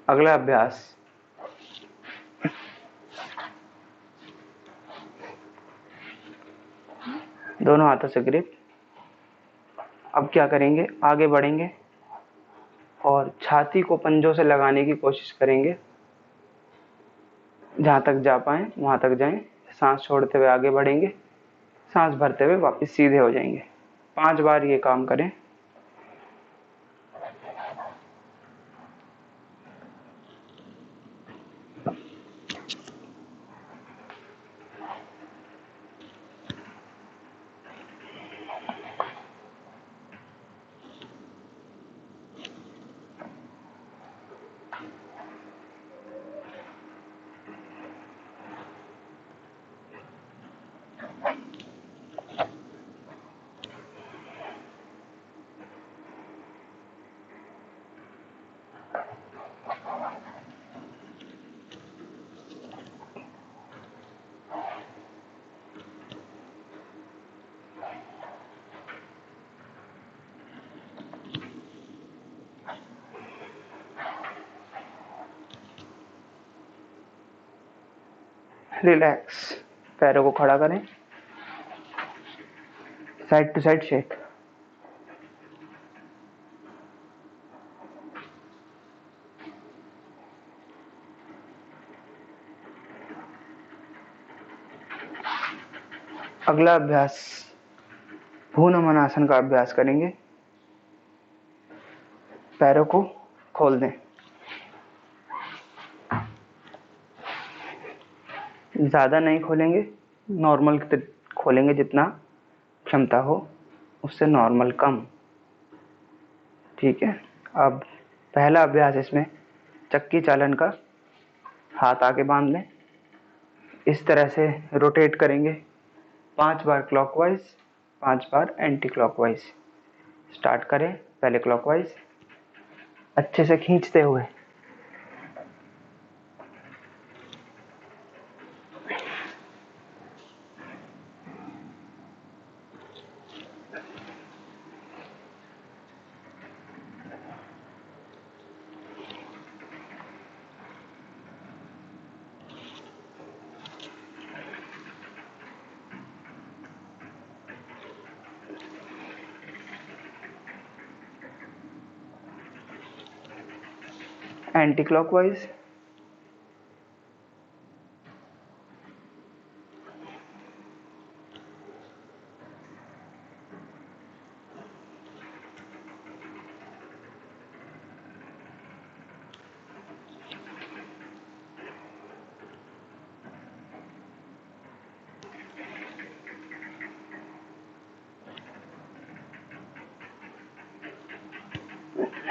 अगला अभ्यास दोनों हाथों से ग्रिप। अब क्या करेंगे, आगे बढ़ेंगे और छाती को पंजों से लगाने की कोशिश करेंगे। जहां तक जा पाए वहां तक जाएं। सांस छोड़ते हुए आगे बढ़ेंगे, सांस भरते हुए वापस सीधे हो जाएंगे। 5 बार ये काम करें। रिलैक्स, पैरों को खड़ा करें, साइड टू साइड शेक। अगला अभ्यास भूनमनासन का अभ्यास करेंगे। पैरों को खोल दें, ज्यादा नहीं खोलेंगे, नॉर्मल खोलेंगे, जितना क्षमता हो उससे नॉर्मल कम। ठीक है। अब पहला अभ्यास इसमें चक्की चालन का। हाथ आगे बांध लें, इस तरह से रोटेट करेंगे 5 बार क्लॉकवाइज, 5 बार एंटी क्लॉकवाइज। स्टार्ट करें पहले क्लॉकवाइज, अच्छे से खींचते हुए। Anti clockwise,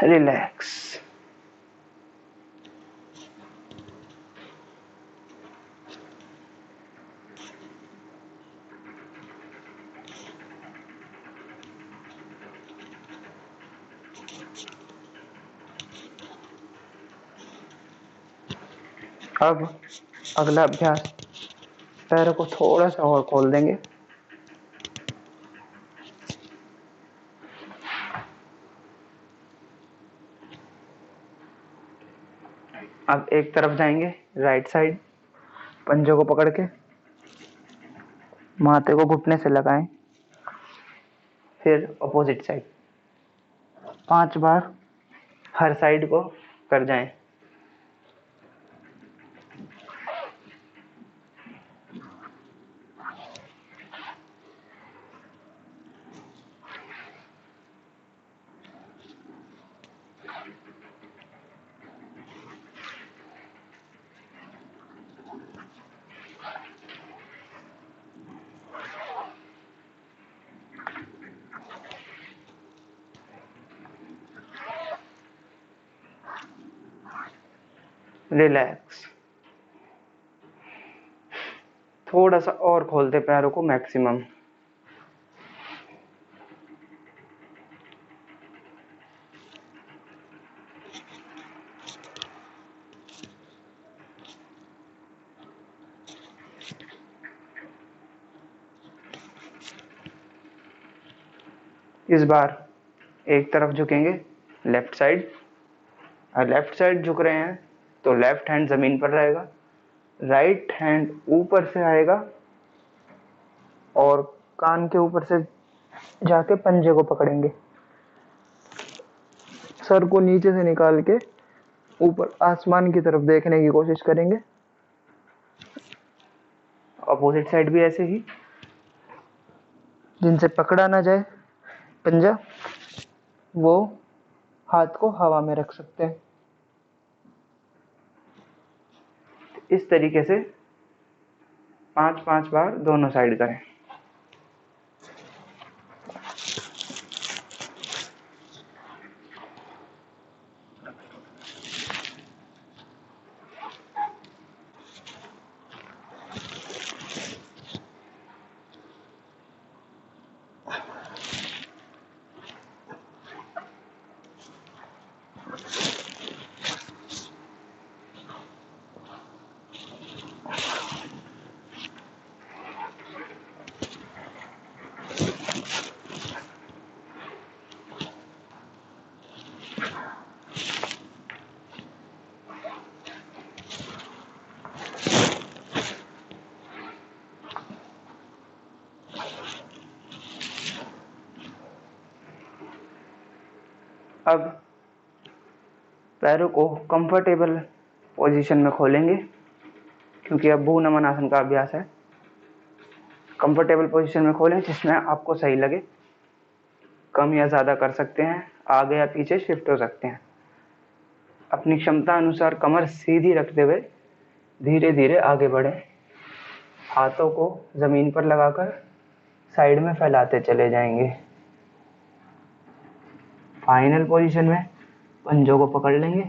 relax. अब अगला अभ्यास, पैरों को थोड़ा सा और खोल देंगे। अब एक तरफ जाएंगे, राइट साइड, पंजों को पकड़ के माथे को घुटने से लगाएं। फिर अपोजिट साइड 5 बार हर साइड को कर जाएं। रिलैक्स। थोड़ा सा और खोलते पैरों को मैक्सिमम। इस बार एक तरफ झुकेंगे, लेफ्ट साइड। और लेफ्ट साइड झुक रहे हैं तो लेफ्ट हैंड जमीन पर रहेगा, राइट हैंड ऊपर से आएगा और कान के ऊपर से जाके पंजे को पकड़ेंगे। सर को नीचे से निकाल के ऊपर आसमान की तरफ देखने की कोशिश करेंगे। अपोजिट साइड भी ऐसे ही, जिनसे पकड़ा ना जाए पंजा, वो हाथ को हवा में रख सकते हैं। इस तरीके से 5-5 बार दोनों साइड करें। अब पैरों को कंफर्टेबल पोजीशन में खोलेंगे, क्योंकि अब भू नमन आसन का अभ्यास है। कंफर्टेबल पोजीशन में खोलें जिसमें आपको सही लगे। कम या ज़्यादा कर सकते हैं, आगे या पीछे शिफ्ट हो सकते हैं। अपनी क्षमता अनुसार कमर सीधी रखते हुए धीरे धीरे आगे बढ़ें। हाथों को ज़मीन पर लगाकर साइड में फैलाते चले जाएंगे। फाइनल पोजीशन में पंजों को पकड़ लेंगे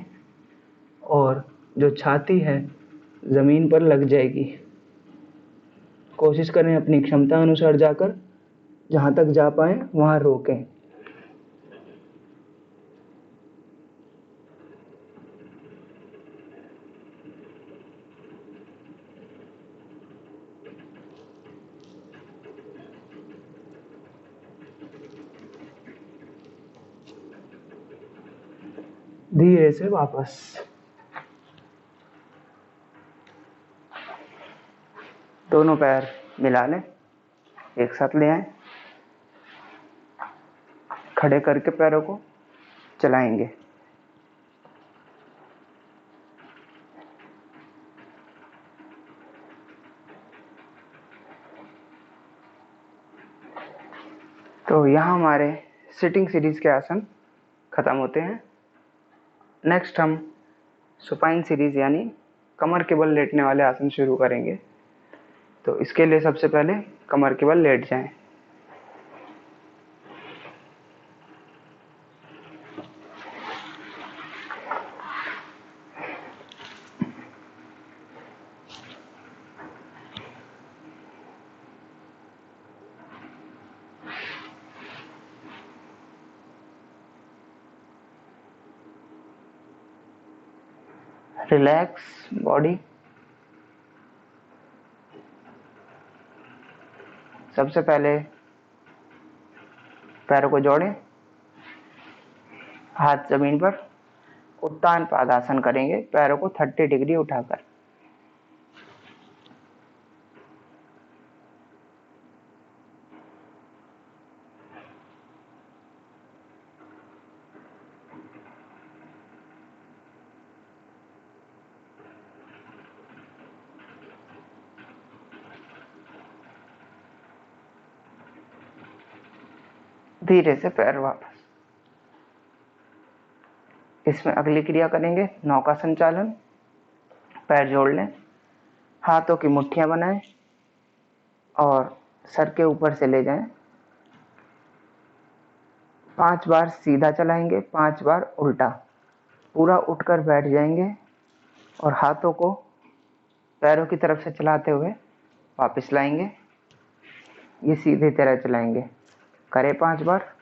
और जो छाती है ज़मीन पर लग जाएगी। कोशिश करें अपनी क्षमता अनुसार जाकर जहाँ तक जा पाएं वहाँ रोकें। धीरे से वापस। दोनों पैर मिला लें, एक साथ ले आए, खड़े करके पैरों को चलाएंगे। तो यहाँ हमारे सिटिंग सीरीज के आसन खत्म होते हैं। नेक्स्ट हम सुपाइन सीरीज यानी कमर के बल लेटने वाले आसन शुरू करेंगे। तो इसके लिए सबसे पहले कमर के बल लेट जाएं। Relax body. सबसे पहले पैरों को जोड़ें, हाथ जमीन पर, उत्तान पादासन करेंगे पैरों को 30 डिग्री उठाकर। धीरे से पैर वापस। इसमें अगली क्रिया करेंगे नौका संचालन। पैर जोड़ लें, हाथों की मुट्ठियां बनाएं और सर के ऊपर से ले जाएं। 5 बार सीधा चलाएंगे, 5 बार उल्टा। पूरा उठकर बैठ जाएंगे और हाथों को पैरों की तरफ से चलाते हुए वापस लाएंगे। ये सीधे तरह चलाएंगे। करें 5 बार।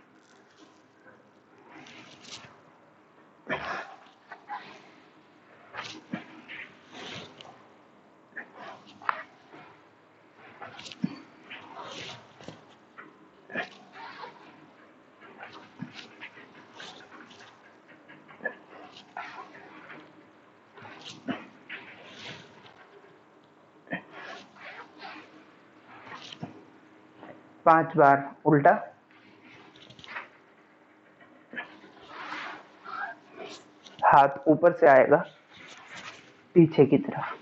पांच बार उल्टा। हाथ ऊपर से आएगा पीछे की तरफ।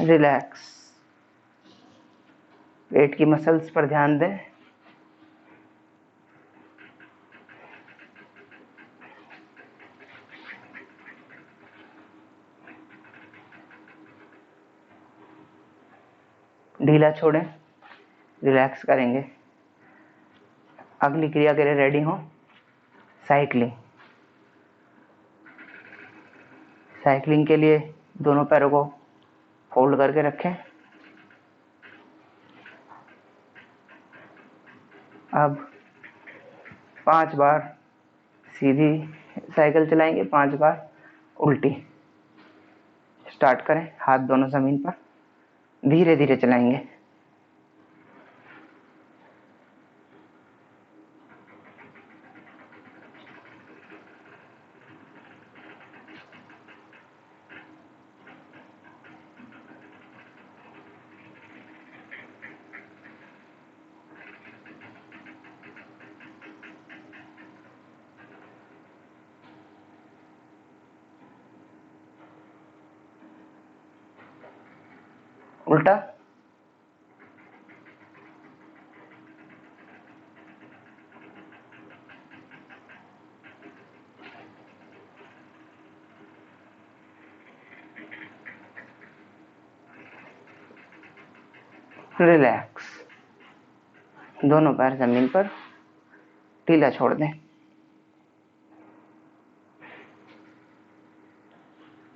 रिलैक्स। पेट की मसल्स पर ध्यान दें। ढीला छोड़ें, रिलैक्स करेंगे। अगली क्रिया के लिए रेडी हो। साइकिलिंग। साइकिलिंग के लिए दोनों पैरों को फोल्ड करके रखें। अब 5 बार सीधी साइकिल चलाएंगे, 5 बार उल्टी। स्टार्ट करें, हाथ दोनों जमीन पर, धीरे धीरे चलाएंगे। उल्टा। रिलैक्स। दोनों पैर जमीन पर, ढीला छोड़ दें।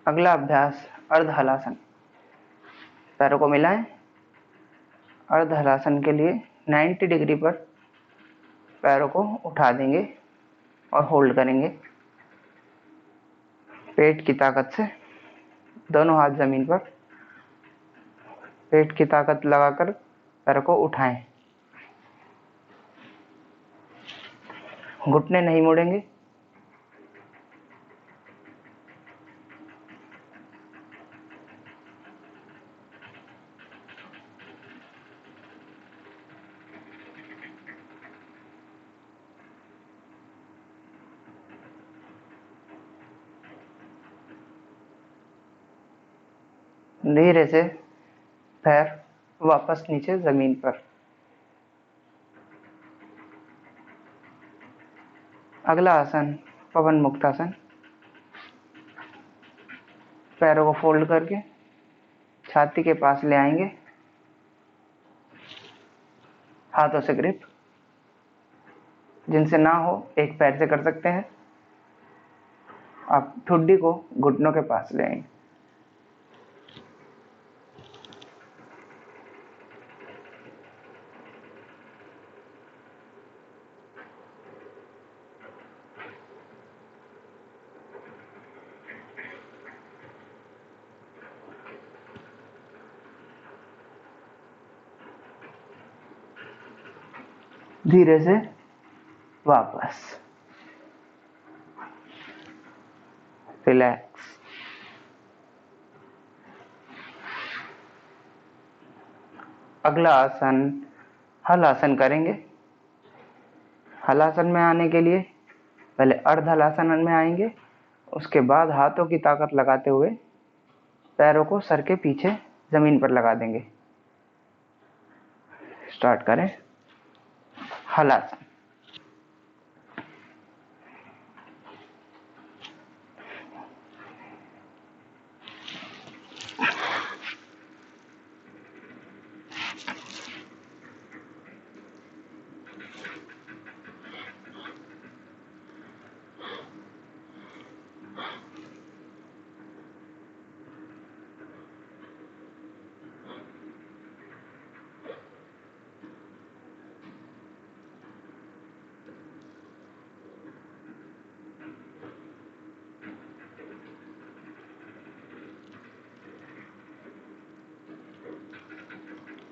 अगला अभ्यास अर्ध हलासन। पैरों को मिलाएं। अर्ध हलासन के लिए 90 डिग्री पर पैरों को उठा देंगे और होल्ड करेंगे। पेट की ताकत से दोनों हाथ जमीन पर, पेट की ताकत लगाकर पैरों को उठाएं। घुटने नहीं मोड़ेंगे। धीरे से पैर वापस नीचे जमीन पर। अगला आसन पवन मुक्तासन। पैरों को फोल्ड करके छाती के पास ले आएंगे, हाथों से ग्रिप। जिनसे ना हो एक पैर से कर सकते हैं। आप ठुड्डी को घुटनों के पास ले आएंगे। धीरे से वापस रिलैक्स। अगला आसन हलासन करेंगे। हलासन में आने के लिए पहले अर्ध हलासन में आएंगे, उसके बाद हाथों की ताकत लगाते हुए पैरों को सर के पीछे जमीन पर लगा देंगे। स्टार्ट करें हलासन।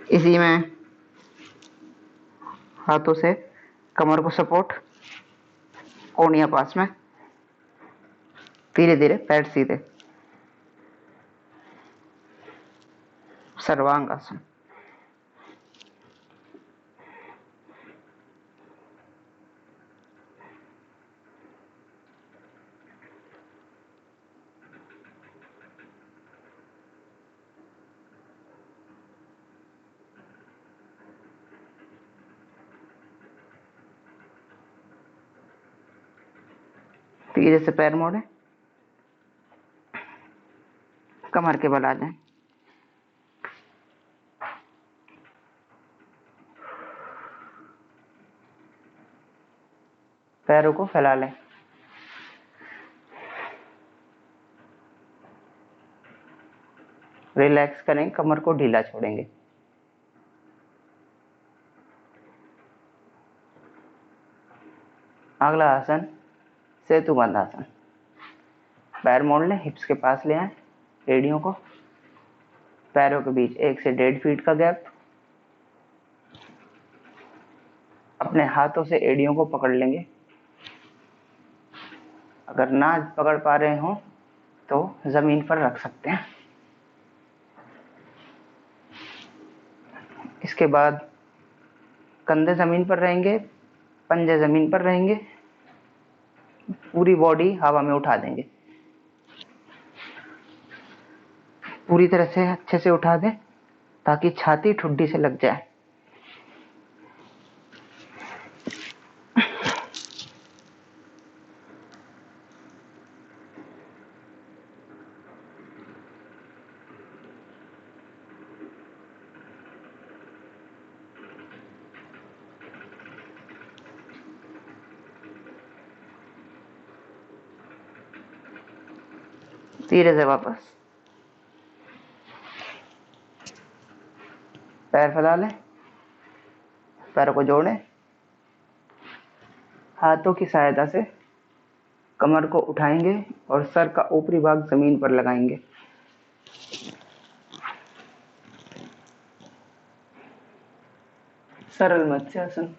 इसी में हाथों से कमर को सपोर्ट, कोहनियां पास में, धीरे धीरे पैर सीधे। सर्वांगासन। धीरे से पैर मोड़े, कमर के बल आ जाए। पैरों को फैला लें। रिलैक्स करें, कमर को ढीला छोड़ेंगे। अगला आसन सेतु बंध आसन। पैर मोड़ लें, हिप्स के पास ले आए, एड़ियों को, पैरों के बीच 1 से 1.5 फीट का गैप। अपने हाथों से एड़ियों को पकड़ लेंगे। अगर ना पकड़ पा रहे हो तो जमीन पर रख सकते हैं। इसके बाद कंधे जमीन पर रहेंगे, पंजे जमीन पर रहेंगे, पूरी बॉडी हवा में उठा देंगे। पूरी तरह से अच्छे से उठा दें ताकि छाती ठुड्डी से लग जाए। धीरे से वापस पैर फैला लें, पैरों को जोड़ें, हाथों की सहायता से कमर को उठाएंगे और सर का ऊपरी भाग जमीन पर लगाएंगे। सरल मत्स्यासन।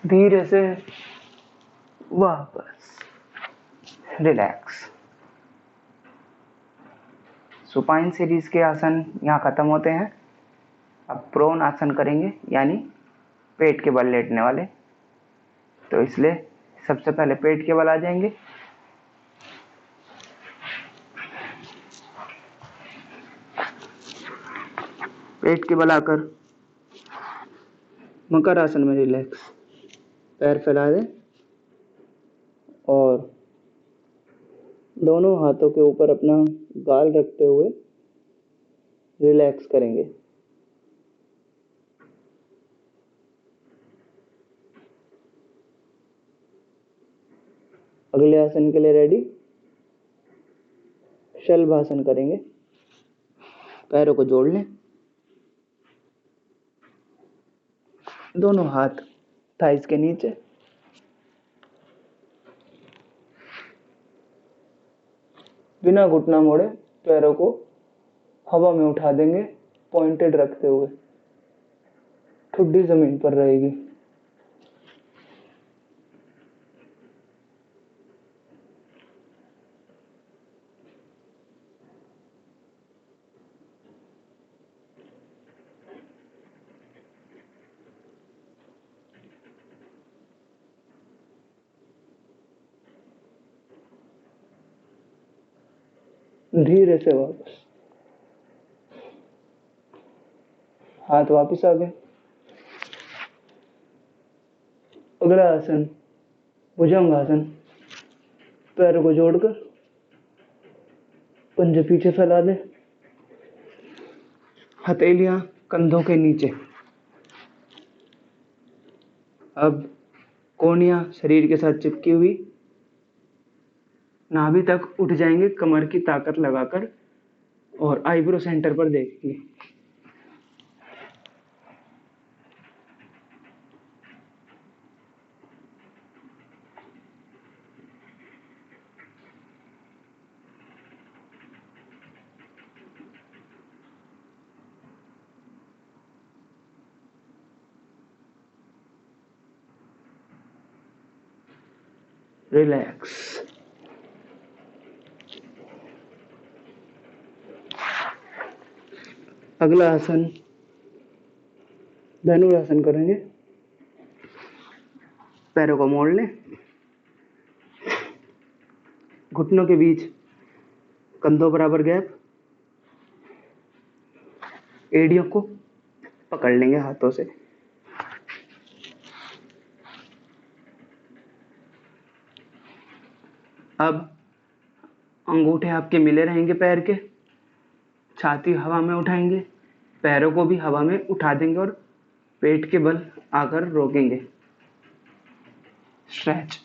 धीरे से वापस रिलैक्स। सुपाइन सीरीज के आसन यहाँ खत्म होते हैं। अब प्रोन आसन करेंगे, यानी पेट के बल लेटने वाले। तो इसलिए सबसे पहले पेट के बल आ जाएंगे। पेट के बल आकर मकर आसन में रिलैक्स, पैर फैला दें और दोनों हाथों के ऊपर अपना गाल रखते हुए रिलैक्स करेंगे। अगले आसन के लिए रेडी। शलभासन करेंगे। पैरों को जोड़ लें, दोनों हाथ थाइस के नीचे, बिना घुटना मोड़े पैरों को हवा में उठा देंगे, पॉइंटेड रखते हुए। ठुड्डी जमीन पर रहेगी। धीरे से वापस, हाथ वापस आ गए। अगला आसन भुजंगासन। पैरों को जोड़कर पंजे पीछे फैला दें, हथेलियां कंधों के नीचे। अब कोहनियां शरीर के साथ चिपकी हुई, नाभि तक उठ जाएंगे कमर की ताकत लगाकर, और आईब्रो सेंटर पर देखिए। रिलैक्स। अगला आसन धनुरासन करेंगे। पैरों को मोड़ लें, घुटनों के बीच कंधों बराबर गैप, एड़ियों को पकड़ लेंगे हाथों से। अब अंगूठे आपके मिले रहेंगे पैर के, छाती हवा में उठाएंगे, पैरों को भी हवा में उठा देंगे और पेट के बल आकर रोकेंगे। स्ट्रेच।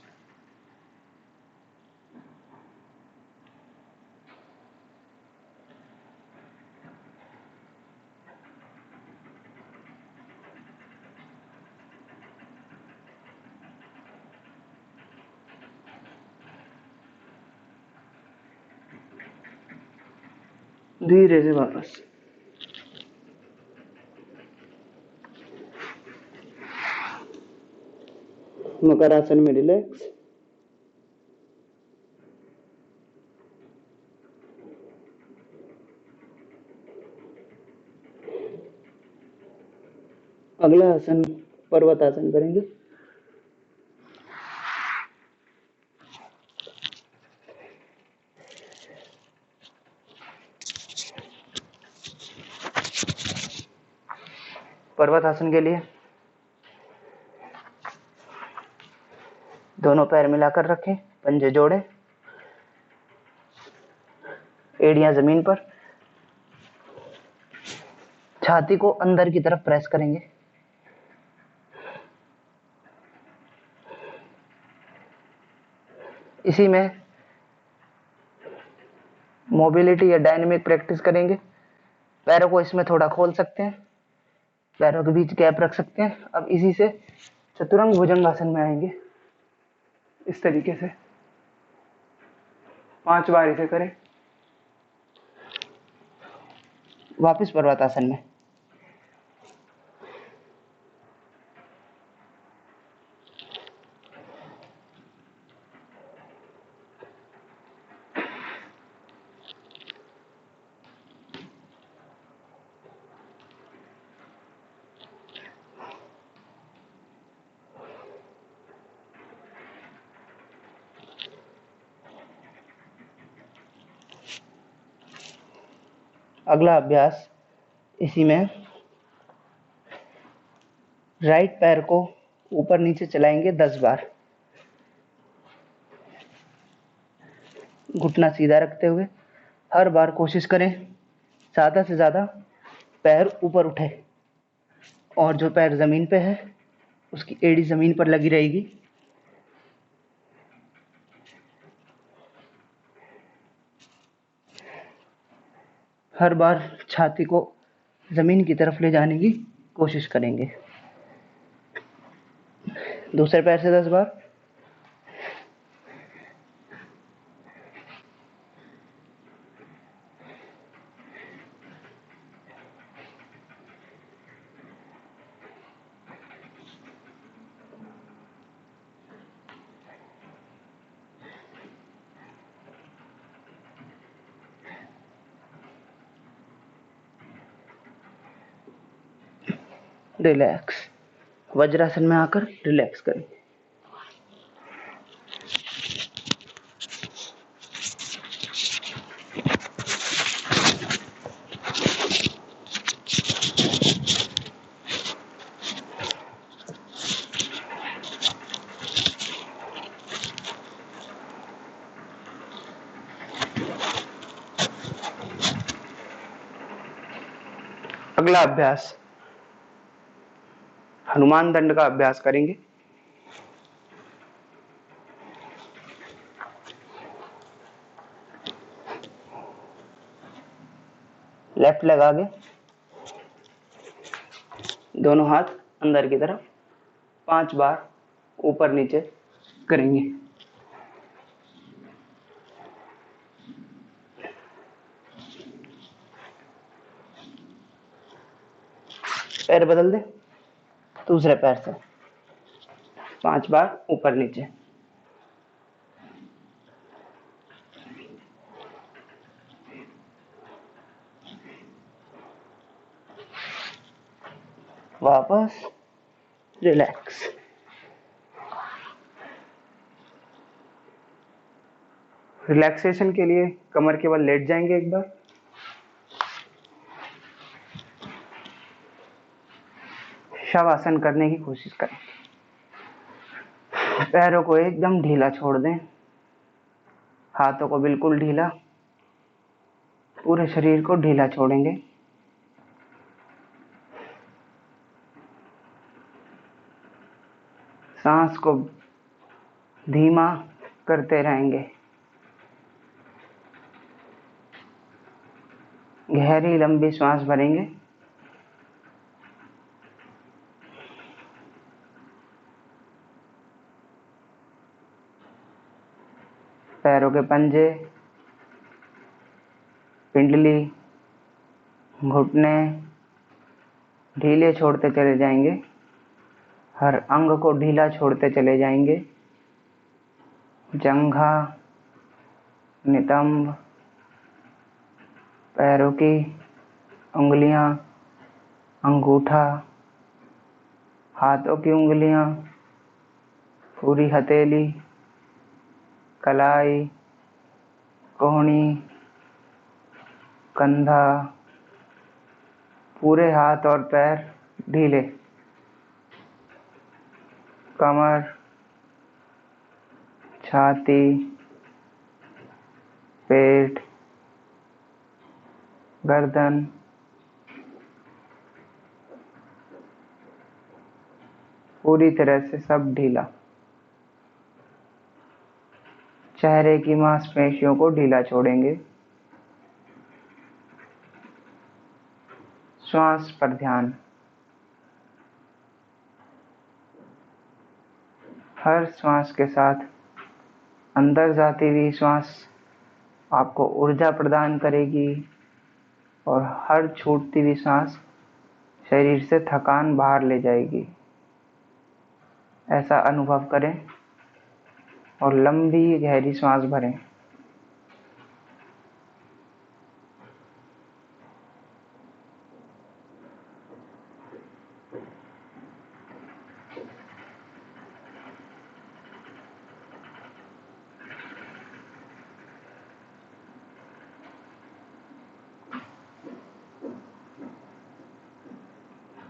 धीरे से वापस। मकर आसन में रिलैक्स। अगला आसन पर्वतासन करेंगे। पर्वतासन के लिए दोनों पैर मिलाकर रखें, पंजे जोड़े, एड़ियां जमीन पर, छाती को अंदर की तरफ प्रेस करेंगे। इसी में मोबिलिटी या डायनेमिक प्रैक्टिस करेंगे। पैरों को इसमें थोड़ा खोल सकते हैं, पैरों के बीच गैप रख सकते हैं। अब इसी से चतुरंग भुजंगासन में आएंगे। इस तरीके से 5 बार इसे करें। वापस पर्वतासन में। अगला अभ्यास, इसी में राइट पैर को ऊपर नीचे चलाएंगे 10 बार, घुटना सीधा रखते हुए। हर बार कोशिश करें ज़्यादा से ज़्यादा पैर ऊपर उठे और जो पैर ज़मीन पे है उसकी एड़ी ज़मीन पर लगी रहेगी। हर बार छाती को ज़मीन की तरफ ले जाने की कोशिश करेंगे। दूसरे पैर से 10 बार। रिलैक्स, वज्रासन में आकर रिलैक्स करें। अगला अभ्यास हनुमान दंड का अभ्यास करेंगे। लेफ्ट लेग आगे, दोनों हाथ अंदर की तरफ 5 बार ऊपर नीचे करेंगे। पैर बदल दे, दूसरे पैर से 5 बार ऊपर नीचे। वापस रिलैक्स। रिलैक्सेशन के लिए कमर के बल लेट जाएंगे एक बार। शवासन करने की कोशिश करें। पैरों को एकदम ढीला छोड़ दें, हाथों को बिल्कुल ढीला, पूरे शरीर को ढीला छोड़ेंगे। सांस को धीमा करते रहेंगे। गहरी लंबी सांस भरेंगे। पैरों के पंजे, पिंडली, घुटने ढीले छोड़ते चले जाएंगे। हर अंग को ढीला छोड़ते चले जाएंगे। जंघा, नितंब, पैरों की उंगलियां, अंगूठा, हाथों की उंगलियां, पूरी हथेली, कलाई, कोहनी, कंधा, पूरे हाथ और पैर ढीले। कमर, छाती, पेट, गर्दन, पूरी तरह से सब ढीला। चेहरे की मांसपेशियों को ढीला छोड़ेंगे। श्वास पर ध्यान। हर श्वास के साथ अंदर जाती हुई श्वास आपको ऊर्जा प्रदान करेगी और हर छूटती हुई सांस शरीर से थकान बाहर ले जाएगी। ऐसा अनुभव करें और लंबी गहरी सांस भरें।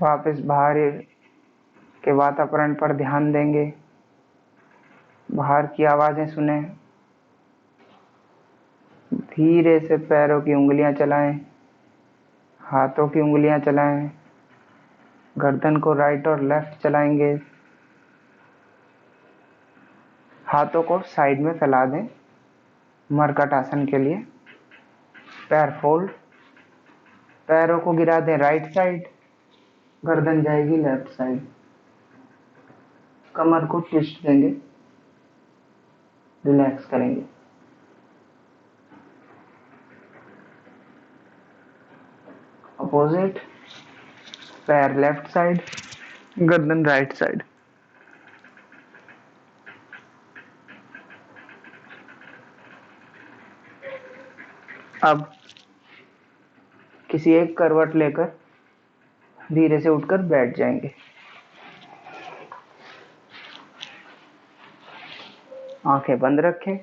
वापस बाहर के वातावरण पर ध्यान देंगे, बाहर की आवाजें सुने। धीरे से पैरों की उंगलियां चलाएं, हाथों की उंगलियां चलाएं, गर्दन को राइट और लेफ्ट चलाएंगे। हाथों को साइड में फैला दें मरकट आसन के लिए। पैर फोल्ड, पैरों को गिरा दें राइट साइड, गर्दन जाएगी लेफ्ट साइड। कमर को ट्विस्ट देंगे, रिलैक्स करेंगे। अपोजिट, पैर लेफ्ट साइड, गर्दन राइट साइड। अब किसी एक करवट लेकर धीरे से उठकर बैठ जाएंगे। आंखें बंद रखें,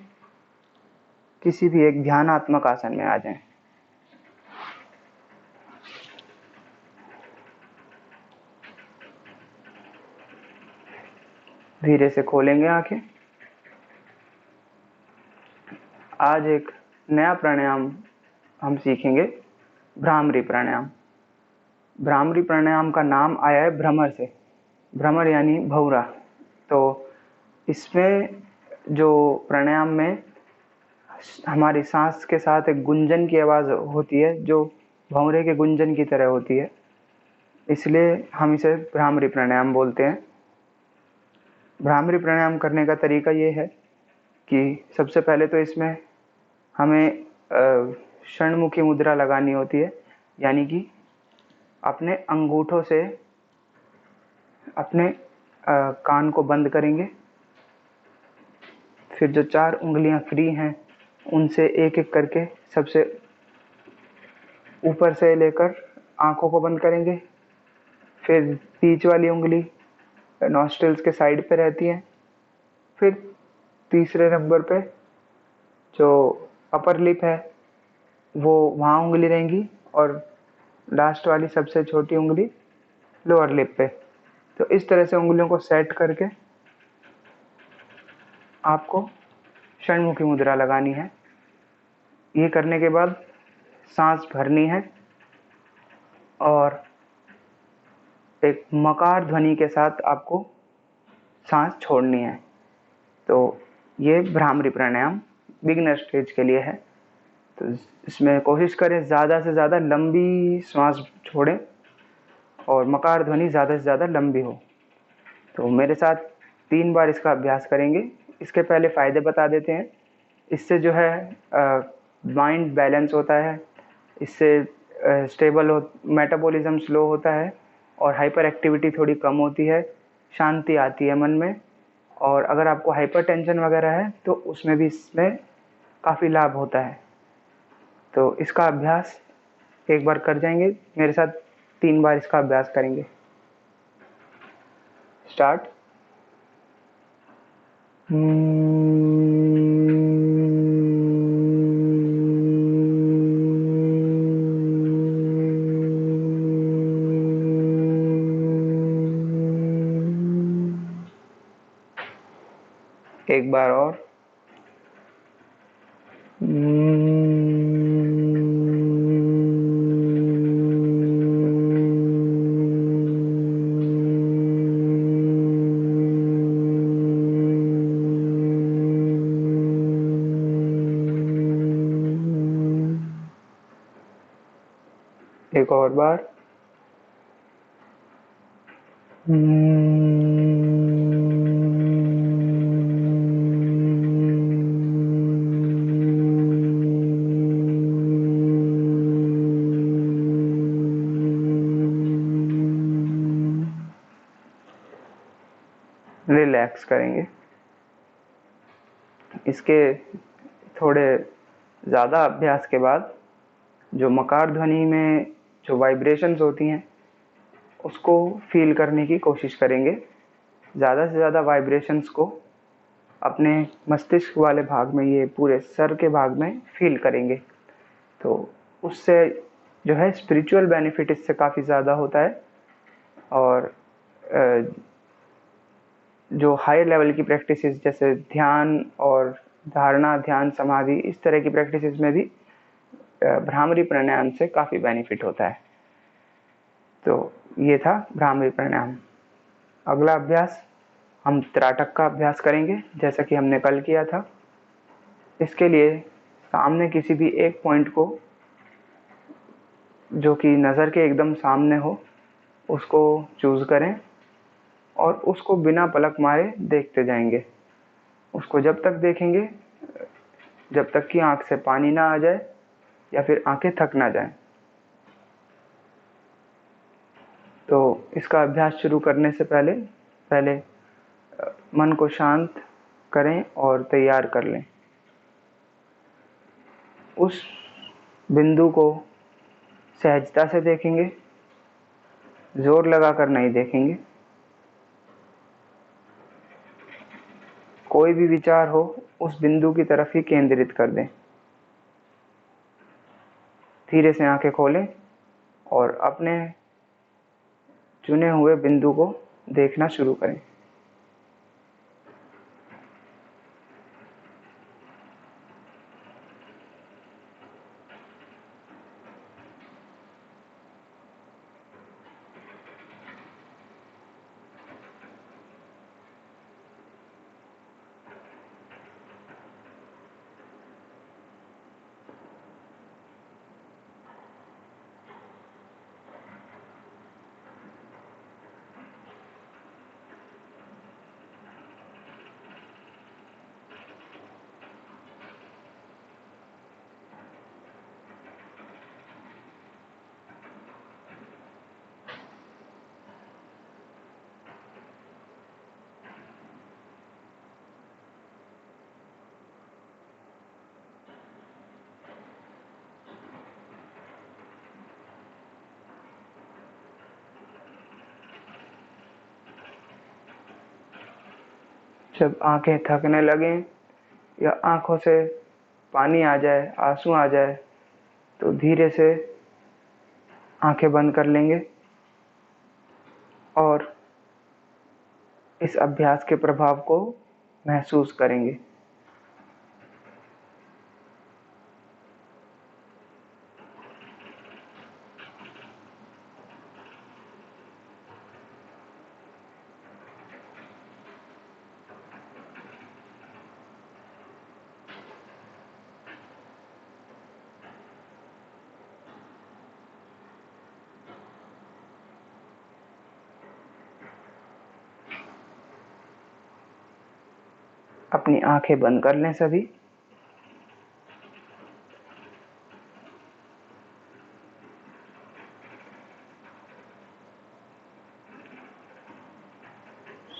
किसी भी एक ध्यानात्मक आसन में आ जाएं। धीरे से खोलेंगे आंखें। आज एक नया प्राणायाम हम सीखेंगे, भ्रामरी प्राणायाम। भ्रामरी प्राणायाम का नाम आया है भ्रमर से, भ्रमर यानी भौरा। तो इसमें जो प्राणायाम में हमारी सांस के साथ एक गुंजन की आवाज़ होती है जो भौरे के गुंजन की तरह होती है, इसलिए हम इसे भ्रामरी प्राणायाम बोलते हैं। भ्रामरी प्राणायाम करने का तरीका ये है कि सबसे पहले तो इसमें हमें षण्मुखी मुद्रा लगानी होती है, यानी कि अपने अंगूठों से अपने कान को बंद करेंगे। फिर जो 4 उंगलियां फ्री हैं उनसे एक एक करके सबसे ऊपर से लेकर आंखों को बंद करेंगे। फिर बीच वाली उंगली नॉस्ट्रिल्स के साइड पे रहती है। फिर तीसरे नंबर पे जो अपर लिप है वो वहाँ उंगली रहेंगी, और लास्ट वाली सबसे छोटी उंगली लोअर लिप पे। तो इस तरह से उंगलियों को सेट करके आपको षण्मुखी मुद्रा लगानी है। ये करने के बाद सांस भरनी है और एक मकार ध्वनि के साथ आपको सांस छोड़नी है। तो ये भ्रामरी प्राणायाम बिगिनर स्टेज के लिए है। तो इसमें कोशिश करें ज़्यादा से ज़्यादा लंबी सांस छोड़ें और मकार ध्वनि ज़्यादा से ज़्यादा लंबी हो। तो मेरे साथ 3 बार इसका अभ्यास करेंगे। इसके पहले फ़ायदे बता देते हैं। इससे जो है माइंड बैलेंस होता है, इससे स्टेबल हो, मेटाबॉलिज्म स्लो होता है और हाइपर एक्टिविटी थोड़ी कम होती है, शांति आती है मन में। और अगर आपको हाइपरटेंशन वगैरह है तो उसमें भी इसमें काफ़ी लाभ होता है। तो इसका अभ्यास एक बार कर जाएंगे, मेरे साथ 3 बार इसका अभ्यास करेंगे। स्टार्ट। एक बार और। एक और बार। रिलैक्स करेंगे। इसके थोड़े ज़्यादा अभ्यास के बाद जो मकार ध्वनि में जो वाइब्रेशंस होती हैं उसको फील करने की कोशिश करेंगे। ज़्यादा से ज़्यादा वाइब्रेशंस को अपने मस्तिष्क वाले भाग में, ये पूरे सर के भाग में फील करेंगे। तो उससे जो है स्पिरिचुअल बेनिफिट इससे काफ़ी ज़्यादा होता है। और जो हाई लेवल की प्रैक्टिसेस जैसे ध्यान और धारणा, ध्यान, समाधि, इस तरह की प्रैक्टिसेस में भी भ्रामरी प्राणायाम से काफ़ी बेनिफिट होता है। तो ये था भ्रामरी प्राणायाम। अगला अभ्यास हम त्राटक का अभ्यास करेंगे, जैसा कि हमने कल किया था। इसके लिए सामने किसी भी एक पॉइंट को, जो कि नज़र के एकदम सामने हो, उसको चूज़ करें और उसको बिना पलक मारे देखते जाएंगे। उसको जब तक देखेंगे जब तक कि आँख से पानी ना आ जाए या फिर आँखें थक ना जाएं। तो इसका अभ्यास शुरू करने से पहले मन को शांत करें और तैयार कर लें। उस बिंदु को सहजता से देखेंगे, जोर लगाकर नहीं देखेंगे। कोई भी विचार हो उस बिंदु की तरफ ही केंद्रित कर दें। धीरे से आंखें खोलें और अपने चुने हुए बिंदु को देखना शुरू करें। जब आंखें थकने लगें या आंखों से पानी आ जाए, आंसू आ जाए, तो धीरे से आंखें बंद कर लेंगे और इस अभ्यास के प्रभाव को महसूस करेंगे। अपनी आंखें बंद कर लें सभी।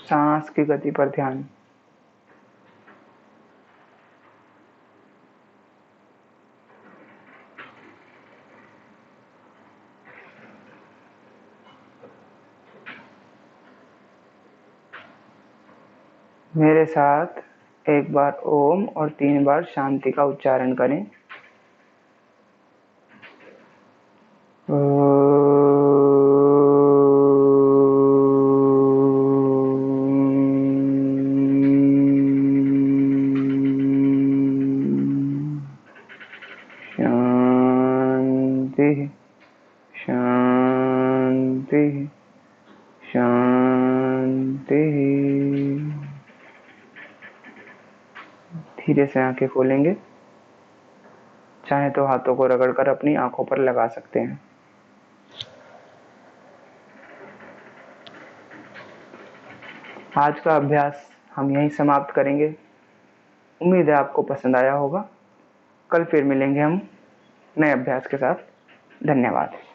सांस की गति पर ध्यान। मेरे साथ एक बार ओम और 3 बार शांति का उच्चारण करें। शांति शांति शांति। धीरे से आंखें खोलेंगे। चाहे तो हाथों को रगड़कर अपनी आंखों पर लगा सकते हैं। आज का अभ्यास हम यहीं समाप्त करेंगे। उम्मीद है आपको पसंद आया होगा। कल फिर मिलेंगे हम नए अभ्यास के साथ। धन्यवाद।